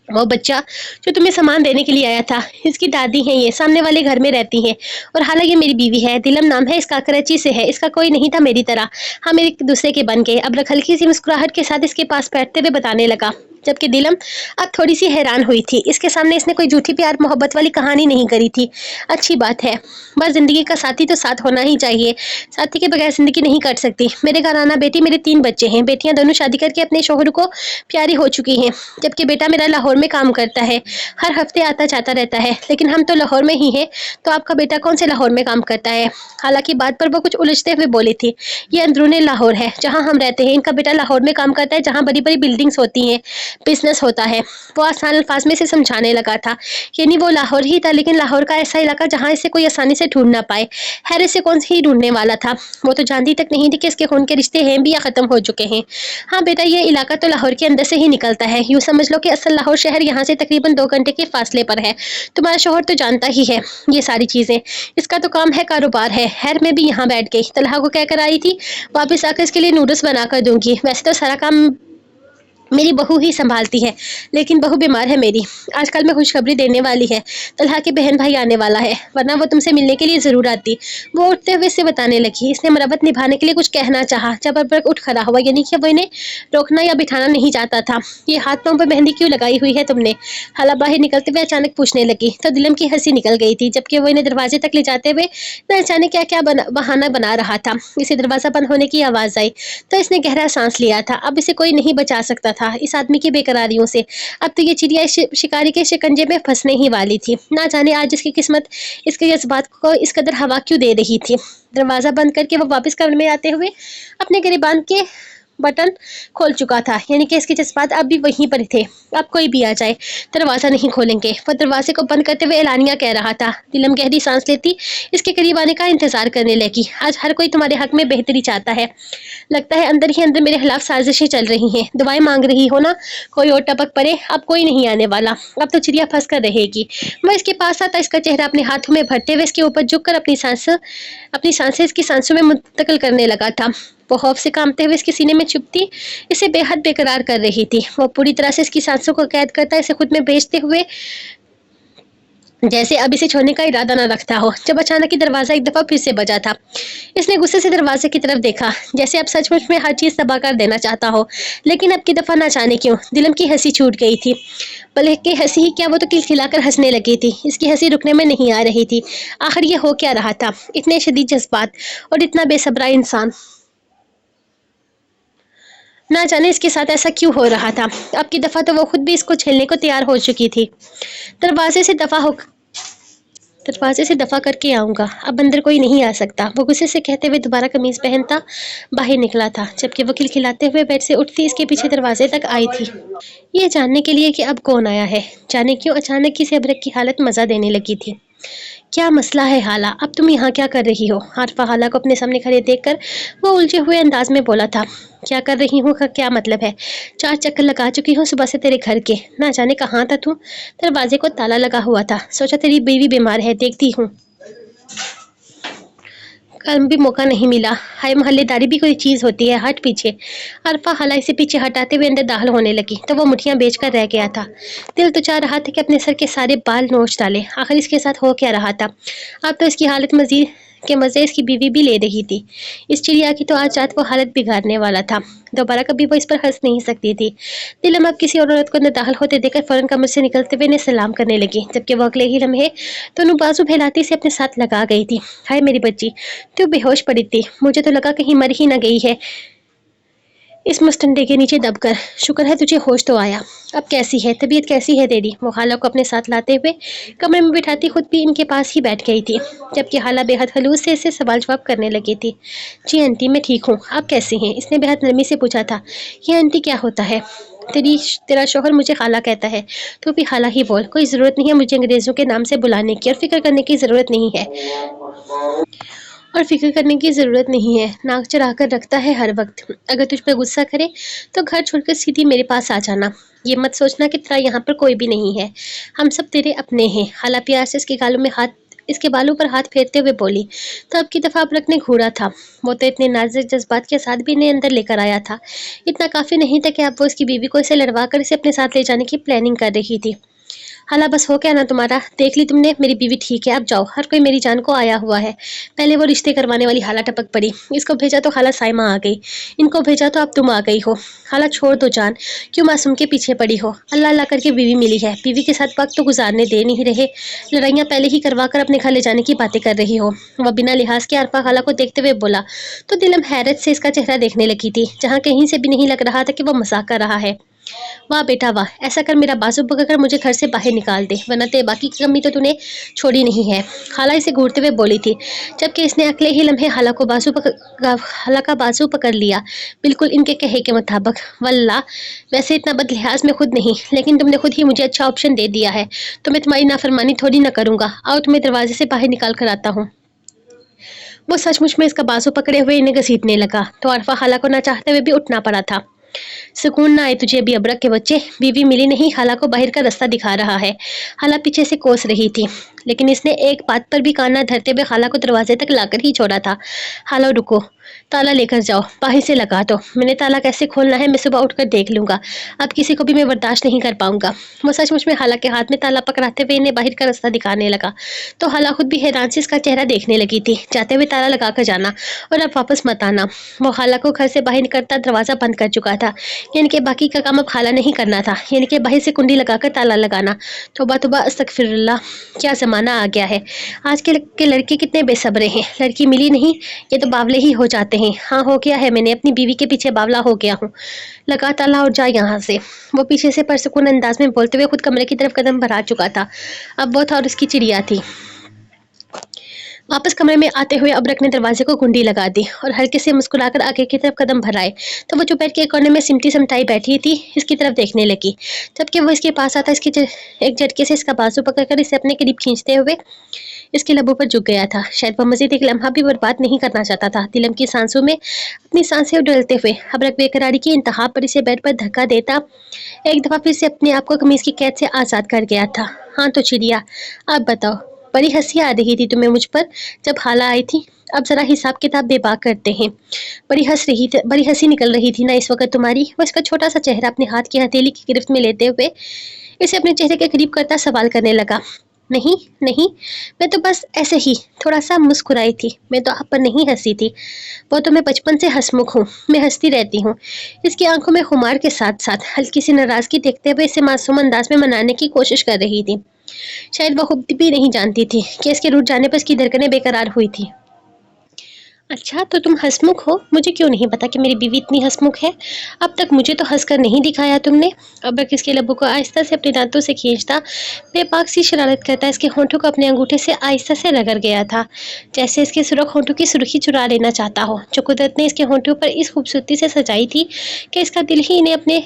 वो बच्चा जो तुम्हें सामान देने के लिए आया था, इसकी दादी है, ये सामने वाले घर में रहती है और हालांकि ये मेरी बीवी है, दिलम नाम है इसका, कराची से है। इसका कोई नहीं था मेरी तरह, हम एक दूसरे के बन गए। अब हल्की सी मुस्कुराहट के साथ इसके पास बैठते हुए बताने लगा, जबकि दिलम अब थोड़ी सी हैरान हुई थी। इसके सामने इसने कोई झूठी प्यार मोहब्बत वाली कहानी नहीं करी थी। अच्छी बात है, बस जिंदगी का साथी तो साथ होना ही चाहिए, साथी के बगैर जिंदगी नहीं कट सकती। मेरे घर आना बेटी, मेरे 3 बच्चे हैं, बेटियां दोनों शादी करके अपने शोहर को प्यारी हो चुकी हैं, जबकि बेटा मेरा लाहौर में काम करता है, हर हफ्ते आता जाता रहता है। लेकिन हम तो लाहौर में ही हैं, तो आपका बेटा कौन से लाहौर में काम करता है? हालांकि बात पर वो कुछ उलझते हुए बोली थी, ये अंदरूनी लाहौर है जहाँ हम रहते हैं, इनका बेटा लाहौर में काम करता है जहाँ बड़ी बड़ी बिल्डिंग्स होती हैं, बिजनेस होता है। वो आसान अल्फाज में से समझाने लगा था, यानी वो लाहौर ही था, लेकिन लाहौर का ऐसा इलाका जहाँ इसे कोई आसानी से ढूंढ ना पाए। हैरिस से कौन से ही ढूंढने वाला था, वो तो जानती तक नहीं थी कि इसके खून के रिश्ते हैं भी या खत्म हो चुके हैं। हाँ बेटा, ये इलाका तो लाहौर के अंदर से ही निकलता है, यूँ समझ लो कि असल लाहौर शहर यहाँ से तकरीबन 2 घंटे के फासले पर है। तुम्हारा शोहर तो जानता ही है ये सारी चीजें, इसका तो काम है, कारोबार है। खैर मैं भी यहाँ बैठ गई, तलहा को कहकर आई थी वापस आकर इसके लिए नूडल्स बना कर दूंगी। वैसे तो सारा काम मेरी बहू ही संभालती है, लेकिन बहू बीमार है मेरी, आजकल में खुशखबरी देने वाली है, तलहा के बहन भाई आने वाला है, वरना वो तुमसे मिलने के लिए जरूर आती। वो उठते हुए इसे बताने लगी। इसने मरम्मत निभाने के लिए कुछ कहना चाहा, जब अबरक उठ खड़ा हुआ, यानी कि वो इन्हें रोकना या बिठाना नहीं चाहता था। ये हाथ पांव पर मेहंदी क्यों लगाई हुई है तुमने? हाला बाहर निकलते हुए अचानक पूछने लगी तो दिलम की हंसी निकल गई थी, जबकि वो इन्हें दरवाजे तक ले जाते हुए न जाने क्या क्या बहाना बना रहा था। इसे दरवाजा बंद होने की आवाज आई तो इसने गहरा सांस लिया था। अब इसे कोई नहीं बचा सकता था इस आदमी की बेकरारियों से। अब तो ये चिड़िया शिकारी के शिकंजे में फंसने ही वाली थी। ना जाने आज इसकी किस्मत इसके जज्बात को इस कदर हवा क्यों दे रही थी। दरवाजा बंद करके वो वापस कमरे में आते हुए अपने गिरबान के बटन खोल चुका था, यानी कि इसके जज्बात अब भी वहीं पर थे। अब कोई भी आ जाए दरवाजा नहीं खोलेंगे, वो दरवाजे को बंद करते हुए एलानिया कह रहा था। दिलम गहरी सांस लेती इसके करीब आने का इंतजार करने लगी। आज हर कोई तुम्हारे हक में बेहतरी चाहता है, लगता है अंदर ही अंदर मेरे खिलाफ साजिशें चल रही हैं। दुआएं मांग रही हो ना, कोई और टपक पड़े, अब कोई नहीं आने वाला, अब तो चिड़िया फंस कर रहेगी। मैं इसके पास आता, इसका चेहरा अपने हाथों में भरते हुए इसके ऊपर झुककर अपनी सांसें इसकी सांसों में मुंतकिल करने लगा था। वो खौफ से कांपते हुए इसके सीने में चुभती इसे बेहद बेकरार कर रही थी। वो पूरी तरह से इसकी सांसों को कैद करता इसे खुद में बेचते हुए जैसे अब इसे छोड़ने का इरादा न रखता हो। जब अचानक ही दरवाजा एक दफा फिर से बजा था। इसने गुस्से से दरवाजे की तरफ देखा, जैसे अब सचमुच में हर चीज तबाह कर देना चाहता हो। लेकिन अब की दफा ना जाने क्यों दिलम की हंसी छूट गई थी। बल्कि हंसी ही क्या, वो तो खिलखिलाकर हंसने लगी थी। इसकी हंसी रुकने में नहीं आ रही थी। आखिर ये हो क्या रहा था? इतने शदीद जज्बात और इतना बेसब्रा इंसान, ना जाने इसके साथ ऐसा क्यों हो रहा था। अब की दफा तो वो खुद भी इसको झेलने को तैयार हो चुकी थी। दरवाजे से दफा करके आऊंगा, अब अंदर कोई नहीं आ सकता, वो गुस्से से कहते हुए दोबारा कमीज पहनता बाहर निकला था। जबकि वो खिलखिलाते हुए बेड से उठती इसके पीछे दरवाजे तक आई थी, ये जानने के लिए कि अब कौन आया है। जाने क्यों अचानक ही से अबरक की हालत मजा देने लगी थी। क्या मसला है हाला, अब तुम यहाँ क्या कर रही हो? आरफा हाला को अपने सामने खड़े देखकर वो उलझे हुए अंदाज में बोला था। क्या कर रही हूँ का क्या मतलब है? 4 चक्कर लगा चुकी हूँ सुबह से तेरे घर के, ना जाने कहाँ था तू। दरवाजे को ताला लगा हुआ था, सोचा तेरी बीवी बीमार है, देखती हूँ कल भी मौका नहीं मिला। हाय मोहल्लेदारी भी कोई चीज़ होती है, हट पीछे। अरफा हलाई से पीछे हटाते हुए अंदर दाखिल होने लगी तो वो मुठियां बेच कर रह गया था। दिल तो चाह रहा था कि अपने सर के सारे बाल नोच डाले। आखिर इसके साथ हो क्या रहा था। अब तो इसकी हालत मजीद के मज़े इसकी बीवी भी ले रही थी। इस चिड़िया की तो आज रात वो हालत बिगाड़ने वाला था। दोबारा कभी वो इस पर हंस नहीं सकती थी। दिलम अब किसी और औरत को अंदर दाखिल होते देखकर फौरन कमरे से निकलते हुए इन्हें सलाम करने लगी, जबकि वो अगले ही लम्हे दोनों बाजू फैलाती से अपने साथ लगा गई थी। हाय मेरी बच्ची, तू बेहोश पड़ी थी, मुझे तो लगा कहीं मर ही न गई है इस मुस्टंडे के नीचे दबकर। शुक्र है तुझे होश तो आया। अब कैसी है, तबीयत कैसी है तेरी? वो खाला को अपने साथ लाते हुए कमरे में बिठाती खुद भी इनके पास ही बैठ गई थी, जबकि खाला बेहद खलूस से इससे सवाल जवाब करने लगी थी। जी आंटी मैं ठीक हूँ, आप कैसी हैं? इसने बेहद नरमी से पूछा था। ये आंटी क्या होता है? तेरा शोहर मुझे खाला कहता है, तू भी खाला ही बोल। कोई ज़रूरत नहीं है मुझे अंग्रेज़ों के नाम से बुलाने की, और फिक्र करने की ज़रूरत नहीं है। और फिक्र करने की ज़रूरत नहीं है। नाक चढ़ा कर रखता है हर वक्त। अगर तुझ पर गुस्सा करे तो घर छोड़कर सीधी मेरे पास आ जाना। ये मत सोचना कि तेरा यहाँ पर कोई भी नहीं है। हम सब तेरे अपने हैं। खाला प्यार से इसके बालों पर हाथ फेरते हुए बोली। तो अब की दफ़ा अबरक ने घूरा था। वो तो इतने नाजुक जज्बात के साथ भी इन्हें अंदर लेकर आया था। इतना काफ़ी नहीं था कि अब वो इसकी बीवी को इसे लड़वा कर इसे अपने साथ ले जाने की प्लानिंग कर रही थी। हाला बस हो क्या ना तुम्हारा, देख ली तुमने, मेरी बीवी ठीक है, अब जाओ, हर कोई मेरी जान को आया हुआ है। पहले वो रिश्ते करवाने वाली हाला टपक पड़ी, इसको भेजा तो खाला साइमा आ गई, इनको भेजा तो अब तुम आ गई हो। हाला छोड़ दो जान, क्यों मासूम के पीछे पड़ी हो? अल्लाह अल्लाह करके बीवी मिली है, बीवी के साथ वक्त तो गुजारने दे नहीं रहे, लड़ाइयाँ पहले ही करवा कर अपने घर ले जाने की बातें कर रही हो। वह बिना लिहाज के अरफा खाला को देखते हुए बोला तो दिलम हैरत से इसका चेहरा देखने लगी थी, जहाँ कहीं से भी नहीं लग रहा था कि वह मजाक कर रहा है। वाह बेटा वाह, ऐसा कर मेरा बाजू पकड़कर मुझे घर से बाहर निकाल दे, वरना तेरे बाकी की कमी तो तूने छोड़ी नहीं है। खाला इसे घूरते हुए बोली थी, जबकि इसने अगले ही लम्हे खाला का बाजू पकड़ लिया, बिल्कुल इनके कहे के मुताबिक। वल्लाह वैसे इतना बदलिहाज में खुद नहीं, लेकिन तुमने खुद ही मुझे अच्छा ऑप्शन दे दिया है, तो मैं तुम्हारी नाफरमानी थोड़ी ना करूंगा। आओ तुम्हें दरवाजे से बाहर निकाल कर आता हूँ। वो सचमुच में इसका बाजू पकड़े हुए इन्हें घसीटने लगा, तो अरफा खाला को ना चाहते हुए भी उठना पड़ा था। सुकून ना आए तुझे अभी अबरक के बच्चे, बीवी मिली नहीं, खाला को बाहर का रास्ता दिखा रहा है। खाला पीछे से कोस रही थी, लेकिन इसने एक बात पर भी कान ना धरते हुए खाला को दरवाजे तक लाकर ही छोड़ा था। खाला रुको, ताला लेकर जाओ, बाहर से लगा दो। मैंने ताला कैसे खोलना है मैं सुबह उठकर देख लूंगा, अब किसी को भी मैं बर्दाश्त नहीं कर पाऊंगा। वो सचमुच में खाला के हाथ में ताला पकड़ाते हुए इन्हें बाहर का रास्ता दिखाने लगा, तो खाला खुद भी हैरान से इसका चेहरा देखने लगी थी। जाते हुए ताला लगा कर जाना और अब वापस मत आना। वो खाला को घर से बाहर निकलता दरवाजा बंद कर चुका था, यानी कि बाकी का काम अब खाला नहीं करना था, यानी कि बाहर से कुंडी लगाकर ताला लगाना। तौबा तौबा अस्तगफिरुल्लाह, क्या ज़माना आ गया है। आज के लड़के कितने बेसब्रे हैं, लड़की मिली नहीं ये तो बावले ही हो जाते हैं। हाँ हो गया है, मैंने अपनी बीवी के पीछे बावला हो गया हूँ, लगा ताला और जा यहाँ से। वो पीछे से परसुकून अंदाज में बोलते हुए खुद कमरे की तरफ कदम बढ़ा चुका था। अब वो था और उसकी चिड़िया थी। वापस कमरे में आते हुए अबरक ने दरवाजे को कुंडी लगा दी और हल्के से मुस्कुराकर आगे की तरफ कदम बढ़ाए, तो वो जो बेड के कोने में सिमटी समटाई बैठी थी इसकी तरफ देखने लगी, जबकि वो इसके पास आता एक झटके से इसका बाजू पकड़कर इसे अपने करीब खींचते हुए इसके लबों पर झुक गया था। शायद वह मजीद एक लम्हा भी बर्बाद नहीं करना चाहता था। दिलम की सांसों में अपनी सांसें उड़लते हुए अबरक बेकरारी की इंतहा पर इसे बेड पर धक्का देता एक दफा फिर से अपने आप को कमीज की कैद से आज़ाद कर गया था। हाँ तो चिड़िया, अब बताओ, बड़ी हंसी आ रही थी तुम्हें मुझ पर जब खाला आई थी? अब जरा हिसाब किताब बेबाक करते हैं। बड़ी हंसी निकल रही थी ना इस वक्त तुम्हारी? वो इसका छोटा सा चेहरा अपने हाथ की हथेली की गिरफ्त में लेते हुए इसे अपने चेहरे के करीब करता सवाल करने लगा। नहीं नहीं, मैं तो बस ऐसे ही थोड़ा सा मुस्कुराई थी, मैं तो आप पर नहीं हंसी थी। वो तो मैं बचपन से हंसमुख हूँ, मैं हंसती रहती हूँ। इसकी आंखों में खुमार के साथ साथ हल्की सी नाराजगी देखते हुए इसे मासूम अंदाज में मनाने की कोशिश कर रही थी। शायद वह खुद भी नहीं जानती थी कि इसके रूठ जाने पर इसकी धड़कनें बेकरार हुई थी। अच्छा तो तुम हंसमुख हो, मुझे क्यों नहीं पता कि मेरी बीवी इतनी हंसमुख है। अब तक मुझे तो हंसकर नहीं दिखाया तुमने। अबरक इसके लबों को आहिस्ता से अपने दांतों से खींचता बेबाक सी शरारत करता इसके होंठों को अपने अंगूठे से आहिस्ता से रगड़ गया था, जैसे इसके सुर्ख होंठों की सुर्खी चुरा लेना चाहता हो, जो कुदरत ने इसके होंठों पर इस खूबसूरती से सजाई थी कि इसका दिल ही इन्हें अपने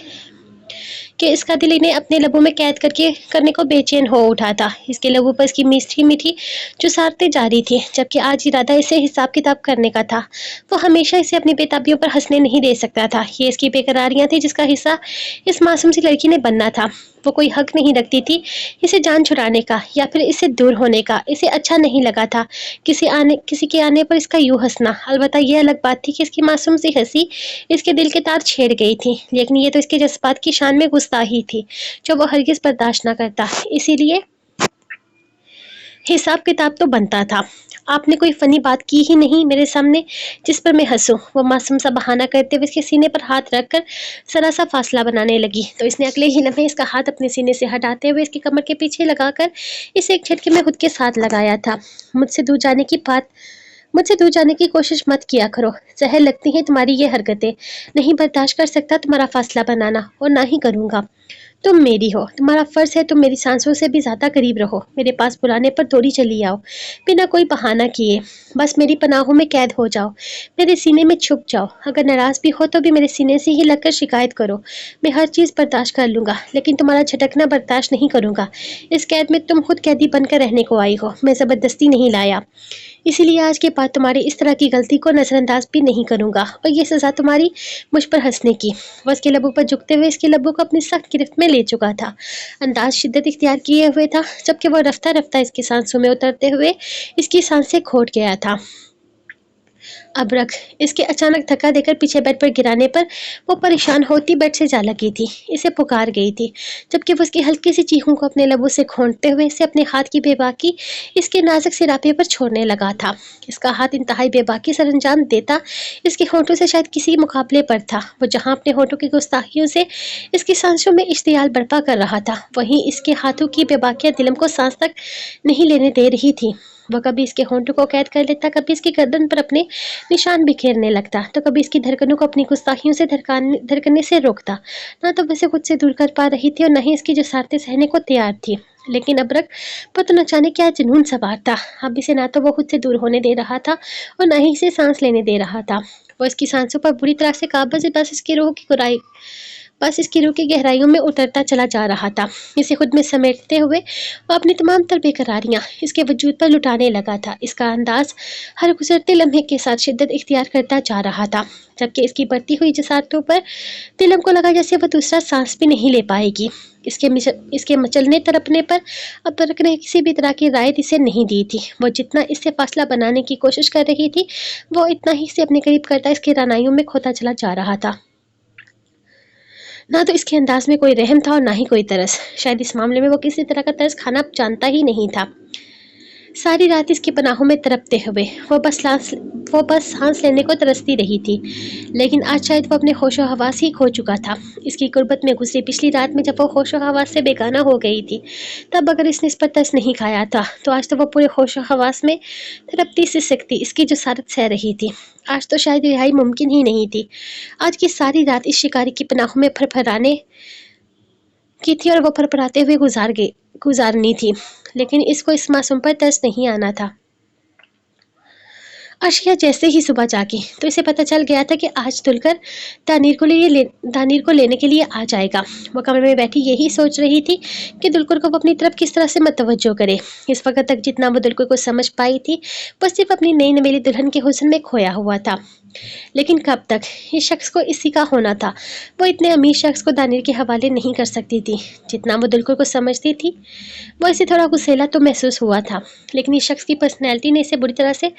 کہ इसका दिल इन्हें अपने लबों में कैद करके करने को बेचैन हो उठा था। इसके लबों पर इसकी मीठी मीठी चुसारते जा रही थी, जबकि आज इरादा इसे हिसाब किताब करने का था। वो हमेशा इसे अपनी बेताबियों पर हंसने नहीं दे सकता था। ये इसकी बेकरारियां थी जिसका हिस्सा इस मासूम सी लड़की ने बनना था। वो कोई हक नहीं रखती थी इसे जान छुड़ाने का या फिर इससे दूर होने का। इसे अच्छा नहीं लगा था किसी के आने पर इसका यूं हंसना। अलबत्ता ये अलग बात थी कि इसकी मासूम सी हंसी इसके दिल के तार छेड़ गई थी, लेकिन ये तो इसके जज्बात की शान में गुस्ताखी थी जो वो हरगिज बर्दाश्त ना करता। इसीलिए हिसाब किताब तो बनता था। आपने कोई फनी बात की ही नहीं मेरे सामने जिस पर मैं हंसूं। वो मासूम सा बहाना करते हुए इसके सीने पर हाथ रखकर जरा सा फासला बनाने लगी, तो इसने अगले ही लम्हे इसका हाथ अपने सीने से हटाते हुए इसकी कमर के पीछे लगाकर इसे एक झटके में खुद के साथ लगाया था। मुझसे दूर जाने की बात मुझसे दूर जाने की कोशिश मत किया करो। जहर लगती हैं तुम्हारी ये हरकतें। नहीं बर्दाश्त कर सकता तुम्हारा फासला बनाना, और ना ही करूंगा। तुम मेरी हो, तुम्हारा फर्ज है तुम मेरी सांसों से भी ज्यादा करीब रहो। मेरे पास बुलाने पर दौड़ी चली आओ, बिना कोई बहाना किए। बस मेरी पनाहों में कैद हो जाओ, मेरे सीने में छुप जाओ। अगर नाराज भी हो तो भी मेरे सीने से ही लगकर शिकायत करो। मैं हर चीज बर्दाश्त कर लूंगा, लेकिन तुम्हारा झटकना बर्दाश्त नहीं करूंगा। इस कैद में तुम खुद कैदी बनकर रहने को आई हो, मैं जबरदस्ती नहीं लाया। इसीलिए आज के बाद तुम्हारी इस तरह की गलती को नजरअंदाज भी नहीं करूंगा, और ये सजा तुम्हारी मुझ पर हंसने की। वह इसके लबों पर झुकते हुए इसके लबों को अपनी सख्त गिरफ्त में ले चुका था। अंदाज शिद्दत इख्तियार किए हुए था, जबकि वह रफ्ता रफ्ता इसकी सांसों में उतरते हुए इसकी सांसें घोट गया था। अब रख। इसके अचानक धक्का देकर पीछे बेड पर गिराने पर वो परेशान होती बेड से जा लगी थी, इसे पुकार गई थी, जबकि वो उसकी हल्की सी चीखों को अपने लबों से खोंटते हुए इसे अपने हाथ की बेबाकी इसके नाजुक सिरापे पर छोड़ने लगा था। इसका हाथ इंतहाई बेबाकी सरंजाम देता इसके होठों से शायद किसी मुकाबले पर था। वो जहाँ अपने होठों की गुस्ताखियों से इसकी सांसों में इश्तियाल बर्पा कर रहा था, वहीं इसके हाथों की बेबाकियां दिलम को सांस तक नहीं लेने दे रही थी। वह कभी इसके होंठों को कैद कर लेता, कभी इसकी गर्दन पर अपने निशान बिखेरने लगता, तो कभी इसकी धड़कनों को अपनी गुस्ताखियों से धड़कने से रोकता। ना तो वैसे खुद से दूर कर पा रही थी और न ही इसकी जसारतें सहने को तैयार थी। लेकिन अबरक पर तो न जाने क्या जुनून सवार था। अब इसे ना तो वो खुद से दूर होने दे रहा था और न ही इसे सांस लेने दे रहा था। वो इसकी सांसों पर बुरी तरह से काबज बस इसकी रूह की गहराइयों में उतरता चला जा रहा था। इसे खुद में समेटते हुए वो अपनी तमाम तर बेकरारियां इसके वजूद पर लुटाने लगा था। इसका अंदाज हर गुजरते लम्हे के साथ शिद्दत इख्तियार करता जा रहा था, जबकि इसकी बढ़ती हुई जसारतों पर तिलम को लगा जैसे वह दूसरा सांस भी नहीं ले पाएगी। इसके मचलने तड़पने पर अब तक ने किसी भी तरह की रायत इसे नहीं दी थी। वो जितना इससे फासला बनाने की कोशिश कर रही थी, वो इतना ही इसे अपने करीब करता इसके रानाइयों में खोता चला जा रहा था। ना तो इसके अंदाज में कोई रहम था और ना ही कोई तरस। शायद इस मामले में वो किसी तरह का तरस खाना जानता ही नहीं था। सारी रात इसकी पनाहों में तड़पते हुए वो बस सांस लेने को तरसती रही थी, लेकिन आज शायद वो अपने होशो हवास ही खो चुका था। इसकी गुर्बत में गुजरी पिछली रात में जब वो होशो हवास से बेगाना हो गई थी, तब अगर इसने इस पर तरस नहीं खाया था तो आज तो वो पूरे होशो हवास में तड़पती सिसकती इसकी जो सारत सह रही थी। आज तो शायद रिहाई मुमकिन ही नहीं थी। आज की सारी रात इस शिकारी की पनाहों में फरफराने की थी और वो फरफराते हुए गुजारनी थी, लेकिन इसको इस मासूम पर तरस नहीं आना था। अर्शिया जैसे ही सुबह जागी तो इसे पता चल गया था कि आज दुलकर दानिर को लेने के लिए आ जाएगा। वो कमरे में बैठी यही सोच रही थी कि दुलकर को वो अपनी तरफ किस तरह से मतवज्जो करे। इस वक्त तक जितना वो दुलकर को समझ पाई थी वो सिर्फ अपनी नई नवेली दुल्हन के हुस्न में खोया हुआ था। लेकिन कब तक इस शख्स को इसी का होना था। वो इतने अमीर शख्स को दानिर के हवाले नहीं कर सकती थी। जितना वो दुलकर को समझती थी वो इसे थोड़ा गुस्सेला तो महसूस हुआ था, लेकिन इस शख्स की पर्सनैलिटी ने इसे बुरी तरह से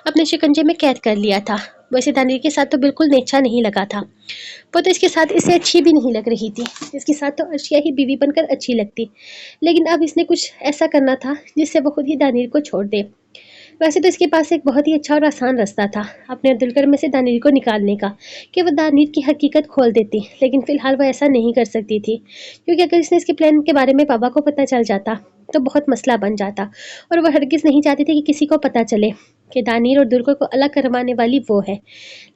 अपने शिकंजे में कैद कर लिया था। वो इसे दानिर के साथ तो बिल्कुल नेच्छा नहीं लगा था। वो तो इसके साथ इसे अच्छी भी नहीं लग रही थी। इसके साथ तो अर्शिया ही बीवी बनकर अच्छी लगती, लेकिन अब इसने कुछ ऐसा करना था जिससे वो खुद ही दानिर को छोड़ दे। वैसे तो इसके पास एक बहुत ही अच्छा और आसान रास्ता था अपने दुलकर में से दानिर को निकालने का, कि वह दानिर की हकीकत खोल देती, लेकिन फिलहाल वह ऐसा नहीं कर सकती थी, क्योंकि अगर इसने इसके प्लान के बारे में पापा को पता चल जाता तो बहुत मसला बन जाता, और वह हरगिज़ नहीं चाहती थी कि किसी को पता चले कि दानिर और दुलकर को अलग करवाने वाली वो है।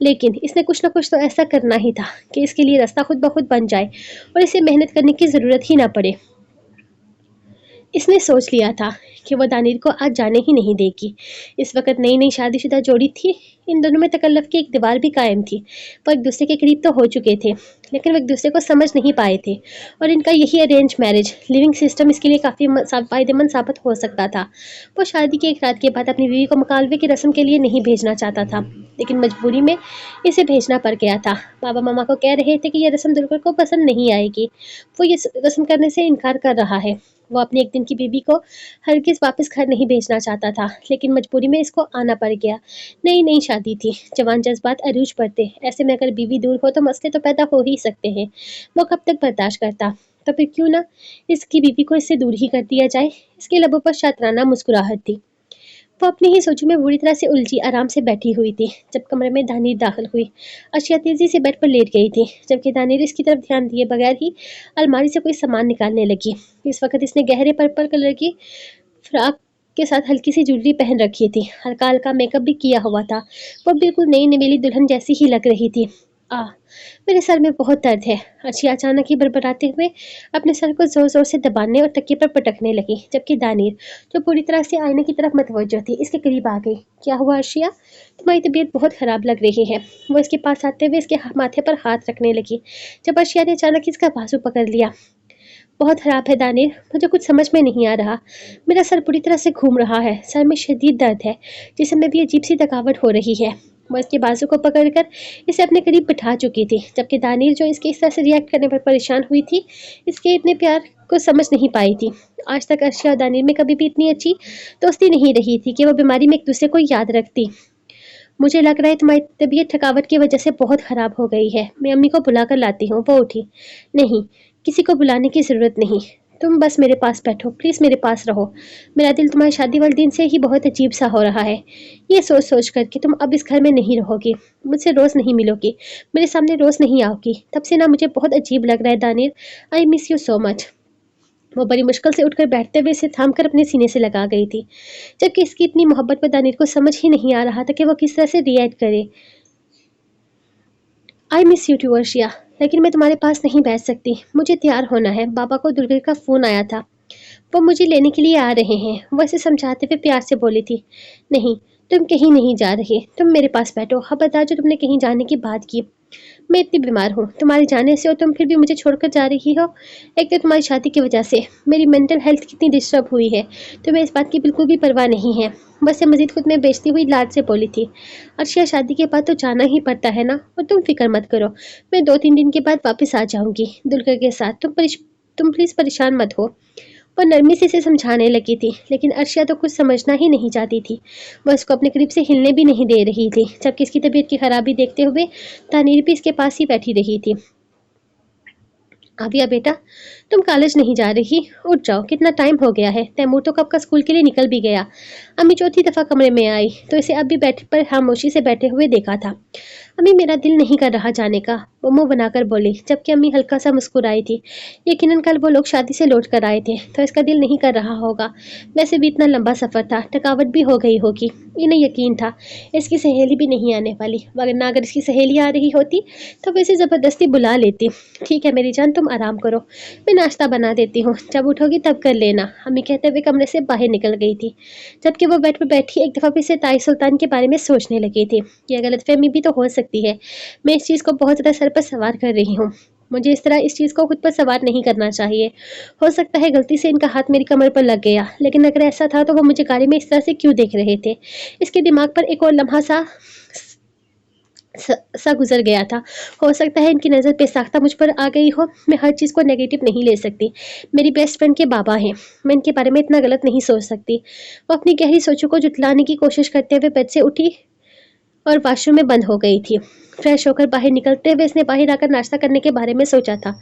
लेकिन इसने कुछ न कुछ तो ऐसा करना ही था कि इसके लिए रास्ता खुद ब खुद बन जाए और इसे मेहनत करने की ज़रूरत ही ना पड़े। इसने सोच लिया था कि वो दानिर को आज जाने ही नहीं देगी। इस वक्त नई नई शादीशुदा जोड़ी थी, इन दोनों में तकल्लुफ़ की एक दीवार भी कायम थी। वो एक दूसरे के करीब तो हो चुके थे, लेकिन वो एक दूसरे को समझ नहीं पाए थे, और इनका यही अरेंज मैरिज लिविंग सिस्टम इसके लिए काफ़ी फ़ायदेमंद साबित हो सकता था। वो शादी की एक रात के बाद अपनी बीवी को मुखालबे की रस्म के लिए नहीं भेजना चाहता था, लेकिन मजबूरी में इसे भेजना पड़ गया था। बाबा मामा को कह रहे थे कि यह रस्म दुल्हन को पसंद नहीं आएगी। वो ये रस्म करने से इनकार कर रहा है। वो अपनी एक दिन की बीवी को हरगिज़ वापस घर नहीं भेजना चाहता था, लेकिन मजबूरी में इसको आना पड़ गया। नई नई शादी थी, जवान जज्बात अरूज पर थे। ऐसे में अगर बीवी दूर हो तो मसले तो पैदा हो ही सकते हैं। वो कब तक बर्दाश्त करता? तो फिर क्यों ना इसकी बीवी को इससे दूर ही कर दिया जाए। इसके लबों पर शातराना मुस्कुराहट थी। वो अपनी ही सोचों में बुरी तरह से उलझी आराम से बैठी हुई थी जब कमरे में दानिर दाखिल हुई। अर्शिया तेजी से बेड पर लेट गई थी, जबकि दानिर इसकी तरफ ध्यान दिए बगैर ही अलमारी से कोई सामान निकालने लगी। इस वक्त इसने गहरे पर्पल कलर की फ्रॉक के साथ हल्की सी ज्वेलरी पहन रखी थी। हल्का हल्का मेकअप भी किया हुआ था। वो बिल्कुल नई नवेली दुल्हन जैसी ही लग रही थी। आ मेरे सर में बहुत दर्द है। अर्शिया अचानक ही बड़बड़ाते हुए अपने सर को जोर जोर से दबाने और तकिए पर पटकने लगी, जबकि दानिर, जो पूरी तरह से आईने की तरफ मतवज्जो थी, इसके करीब आ गई। क्या हुआ अर्शिया? तुम्हारी तबीयत बहुत खराब लग रही है। वो इसके पास आते हुए इसके माथे पर हाथ रखने लगी, जब अर्शिया ने अचानक इसका बाजू पकड़ लिया। बहुत खराब है दानिर, मुझे कुछ समझ में नहीं आ रहा। मेरा सर पूरी तरह से घूम रहा है, सर में शदीद दर्द है, जिसमें भी अजीब सी थकावट हो रही है। वो इसके बाजू को पकड़कर इसे अपने करीब बिठा चुकी थी, जबकि दानिर, जो इसके इस तरह से रिएक्ट करने पर परेशान हुई थी, इसके इतने प्यार को समझ नहीं पाई थी। आज तक अर्शिया और दानिर में कभी भी इतनी अच्छी दोस्ती नहीं रही थी कि वो बीमारी में एक दूसरे को याद रखती। मुझे लग रहा है तुम्हारी तबीयत थकावट की वजह से बहुत ख़राब हो गई है। मैं अम्मी को बुला कर लाती हूँ। वो उठी। नहीं, किसी को बुलाने की ज़रूरत नहीं। तुम बस मेरे पास बैठो, प्लीज़ मेरे पास रहो। मेरा दिल तुम्हारी शादी वाले दिन से ही बहुत अजीब सा हो रहा है। ये सोच सोच कर कि तुम अब इस घर में नहीं रहोगी, मुझसे रोज़ नहीं मिलोगी, मेरे सामने रोज़ नहीं आओगी, तब से ना मुझे बहुत अजीब लग रहा है Danir. I miss you so much. वो बड़ी मुश्किल से उठकर बैठते हुए इसे थाम कर अपने सीने से लगा गई थी, जबकि इसकी इतनी मोहब्बत पर दानिर को समझ ही नहीं आ रहा था कि वो किस तरह से रिएक्ट करे। I miss you too Arshia, लेकिन मैं तुम्हारे पास नहीं बैठ सकती। मुझे तैयार होना है। बाबा को दुर्गा का फ़ोन आया था, वो मुझे लेने के लिए आ रहे हैं। वो इसे समझाते हुए प्यार से बोली थी। नहीं, तुम कहीं नहीं जा रही, तुम मेरे पास बैठो। खबरदार जो तुमने कहीं जाने की बात की। मैं इतनी बीमार हूँ तुम्हारे जाने से, और तुम फिर भी मुझे छोड़कर जा रही हो। एक तो तुम्हारी शादी की वजह से मेरी मेंटल हेल्थ कितनी डिस्टर्ब हुई है, तुम्हें इस बात की बिल्कुल भी परवाह नहीं है। बस से मजीद खुद में बेचती हुई लाड से बोली थी। अर्शिया, शादी के बाद तो जाना ही पड़ता है ना, और तुम फिक्र मत करो, मैं 2-3 दिन के बाद वापस आ जाऊंगी दुल्हन के साथ। तुम प्लीज़ परेशान मत हो। वो नरमी से इसे समझाने लगी थी, लेकिन अर्शिया तो कुछ समझना ही नहीं चाहती थी। वह इसको अपने करीब से हिलने भी नहीं दे रही थी, जबकि इसकी तबीयत की खराबी देखते हुए तानीर भी इसके पास ही बैठी रही थी। आविया बेटा, तुम कॉलेज नहीं जा रही? उठ जाओ, कितना टाइम हो गया है। तैमूर तो कब का स्कूल के लिए निकल भी गया। अम्मी चौथी दफ़ा कमरे में आई तो इसे अब भी बैठे पर खामोशी से बैठे हुए देखा था। अम्मी, मेरा दिल नहीं कर रहा जाने का, वो मुंह बनाकर बोली, जबकि अम्मी हल्का सा मुस्कुराई थी। यकीनन कल वो लोग शादी से लौट कर आए थे, तो इसका दिल नहीं कर रहा होगा। वैसे भी इतना लंबा सफ़र था, थकावट भी हो गई होगी। इन्हें यकीन था इसकी सहेली भी नहीं आने वाली, वरना अगर इसकी सहेली आ रही होती तो वो इसे ज़बरदस्ती बुला लेती। ठीक है मेरी जान, तुम आराम करो, मैं नाश्ता बना देती हूँ, जब उठोगी तब कर लेना। अम्मी कहते हुए कमरे से बाहर निकल गई थी, जबकि वो बेड पर बैठी एक दफ़ा फिर से ताई सुल्तान के बारे में सोचने लगी थी। यह गलतफहमी भी तो हो सकती है। मैं इस चीज़ को बहुत ज़्यादा सर पर सवार कर रही हूँ। मुझे इस तरह इस चीज़ को खुद पर सवार नहीं करना चाहिए। हो सकता है गलती से इनका हाथ मेरी कमर पर लग गया, लेकिन अगर ऐसा था तो वो मुझे गाड़ी में इस तरह से क्यों देख रहे थे? इसके दिमाग पर एक और लम्हा सा गुजर गया था। हो सकता है इनकी नज़र बेसाख्ता मुझ पर आ गई हो। मैं हर चीज़ को नेगेटिव नहीं ले सकती। मेरी बेस्ट फ्रेंड के बाबा हैं, मैं इनके बारे में इतना गलत नहीं सोच सकती। वो अपनी गहरी सोचों को जुटलाने की कोशिश करते हुए बेड से उठी और वॉशरूम में बंद हो गई थी। फ्रेश होकर बाहर निकलते हुए इसने बाहर आकर नाश्ता करने के बारे में सोचा था,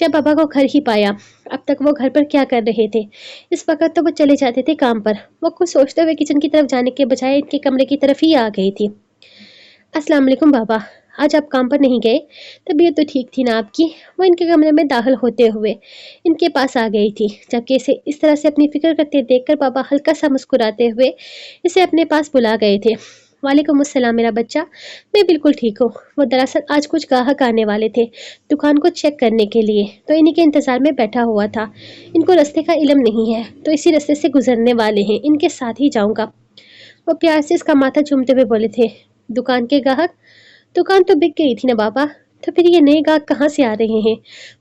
जब बाबा को घर ही पाया। अब तक वो घर पर क्या कर रहे थे? इस वक्त तो वो चले जाते थे काम पर। वो कुछ सोचते हुए किचन की तरफ जाने के बजाय इनके कमरे की तरफ ही आ गई थी। अस्सलाम वालेकुम बाबा, आज आप काम पर नहीं गए? तबीयत तो ठीक थी ना आपकी? वो इनके कमरे में दाखिल होते हुए इनके पास आ गई थी, जबकि इसे इस तरह से अपनी फिक्र करते देखकर बाबा हल्का सा मुस्कुराते हुए इसे अपने पास बुला गए थे। वालेकुम अस्सलाम मेरा बच्चा, मैं बिल्कुल ठीक हूँ। वो दरअसल आज कुछ ग्राहक आने वाले थे दुकान को चेक करने के लिए, तो इन्हीं के इंतज़ार में बैठा हुआ था। इनको रास्ते का इल्म नहीं है, तो इसी रास्ते से गुजरने वाले हैं, इनके साथ ही जाऊँगा। वो प्यार से इसका माथा चूमते हुए बोले थे। दुकान के ग्राहक, दुकान तो बिक गई थी ना बाबा, तो फिर ये नए ग्राहक कहाँ से आ रहे हैं?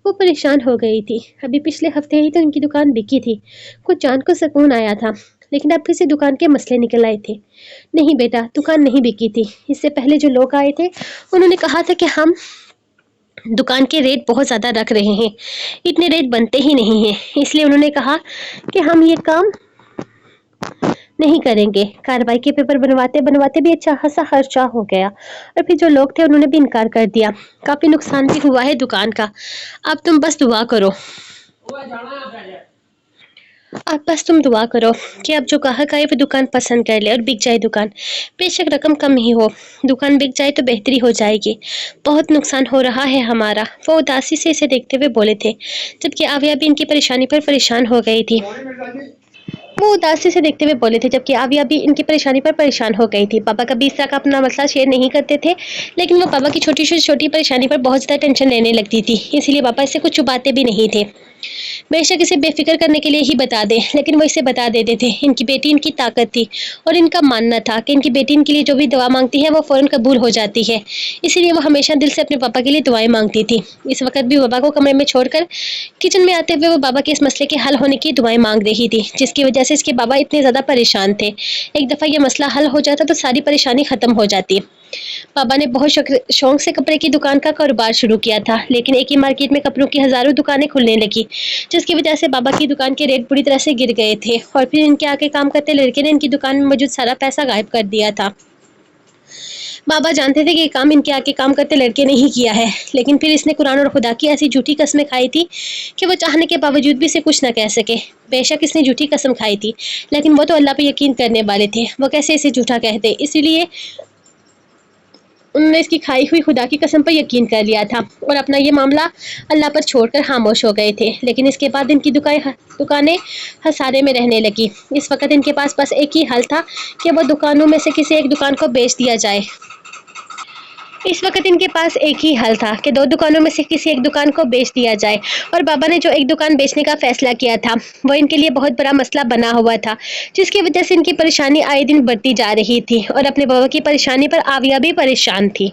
वो परेशान हो गई थी। अभी पिछले हफ्ते ही तो उनकी दुकान बिकी थी, कुछ जान को सुकून आया था, लेकिन अब फिर से दुकान के मसले निकल आए थे। नहीं बेटा, दुकान नहीं बिकी थी। इससे पहले जो लोग आए थे उन्होंने कहा था कि हम दुकान के रेट बहुत ज़्यादा रख रहे हैं, इतने रेट बनते ही नहीं हैं, इसलिए उन्होंने कहा कि हम ये काम नहीं करेंगे। कार्रवाई के पेपर बनवाते बनवाते भी अच्छा खासा खर्चा हो गया, और फिर जो लोग थे उन्होंने भी इनकार कर दिया। काफ़ी नुकसान भी हुआ है दुकान का। अब तुम बस दुआ करो, अब बस तुम दुआ करो कि अब जो ग्राहक आए वो दुकान पसंद कर ले और बिक जाए दुकान। बेशक रकम कम ही हो, दुकान बिक जाए तो बेहतरी हो जाएगी। बहुत नुकसान हो रहा है हमारा। वो उदासी से इसे देखते हुए बोले थे, जबकि आविया भी इनकी परेशानी पर परेशान हो गई थी। वो उदासी से देखते हुए बोले थे, जबकि आविया भी इनकी परेशानी पर परेशान हो गई थी। पापा कभी इस तरह का अपना मसला शेयर नहीं करते थे, लेकिन वो पापा की छोटी से छोटी परेशानी पर बहुत ज़्यादा टेंशन लेने लगती थी, इसीलिए पापा इससे कुछ छुपाते भी नहीं थे। बेशक इसे बेफिक्र करने के लिए ही बता दे, लेकिन वो इसे बता देते थे। इनकी बेटी इनकी ताकत थी, और इनका मानना था कि इनकी बेटी इनके लिए जो भी दुआ मांगती है वो फ़ौरन कबूल हो जाती है। इसीलिए वो हमेशा दिल से अपने पापा के लिए दुआएं मांगती थी। इस वक्त भी बाबा को कमरे में छोड़कर किचन में आते हुए वो बाबा के इस मसले के हल होने की दुआएं मांग रही थी, जिसकी वजह से इसके बाबा इतने ज़्यादा परेशान थे। एक दफ़ा यह मसला हल हो जाता तो सारी परेशानी ख़त्म हो जाती। पापा ने बहुत शौक से कपड़े की दुकान का कारोबार शुरू किया था, लेकिन एक ही मार्केट में कपड़ों की हज़ारों दुकानें खुलने लगी, जिसकी वजह से बाबा की दुकान के रेट बुरी तरह से गिर गए थे, और फिर इनके आगे काम करते लड़के ने इनकी दुकान में मौजूद सारा पैसा गायब कर दिया था। बाबा जानते थे कि ये काम इनके आगे काम करते लड़के ने ही किया है, लेकिन फिर इसने कुरान और खुदा की ऐसी झूठी कस्में खाई थी कि वो चाहने के बावजूद भी इसे कुछ न कह सके। बेशक इसने झूठी कसम खाई थी, लेकिन वो तो अल्लाह पे यकीन करने वाले थे, वो कैसे इसे झूठा कहते, इसीलिए उन्होंने इसकी खाई हुई खुदा की कसम पर यकीन कर लिया था और अपना ये मामला अल्लाह पर छोड़कर खामोश हो गए थे। लेकिन इसके बाद इनकी दुकानें हसारे में रहने लगी। इस वक्त इनके पास बस एक ही हल था कि वो दुकानों में से किसी एक दुकान को बेच दिया जाए। इस वक्त इनके पास एक ही हल था कि दो दुकानों में से किसी एक दुकान को बेच दिया जाए, और बाबा ने जो एक दुकान बेचने का फैसला किया था वो इनके लिए बहुत बड़ा मसला बना हुआ था, जिसकी वजह से इनकी परेशानी आए दिन बढ़ती जा रही थी, और अपने बाबा की परेशानी पर आविया भी परेशान थी।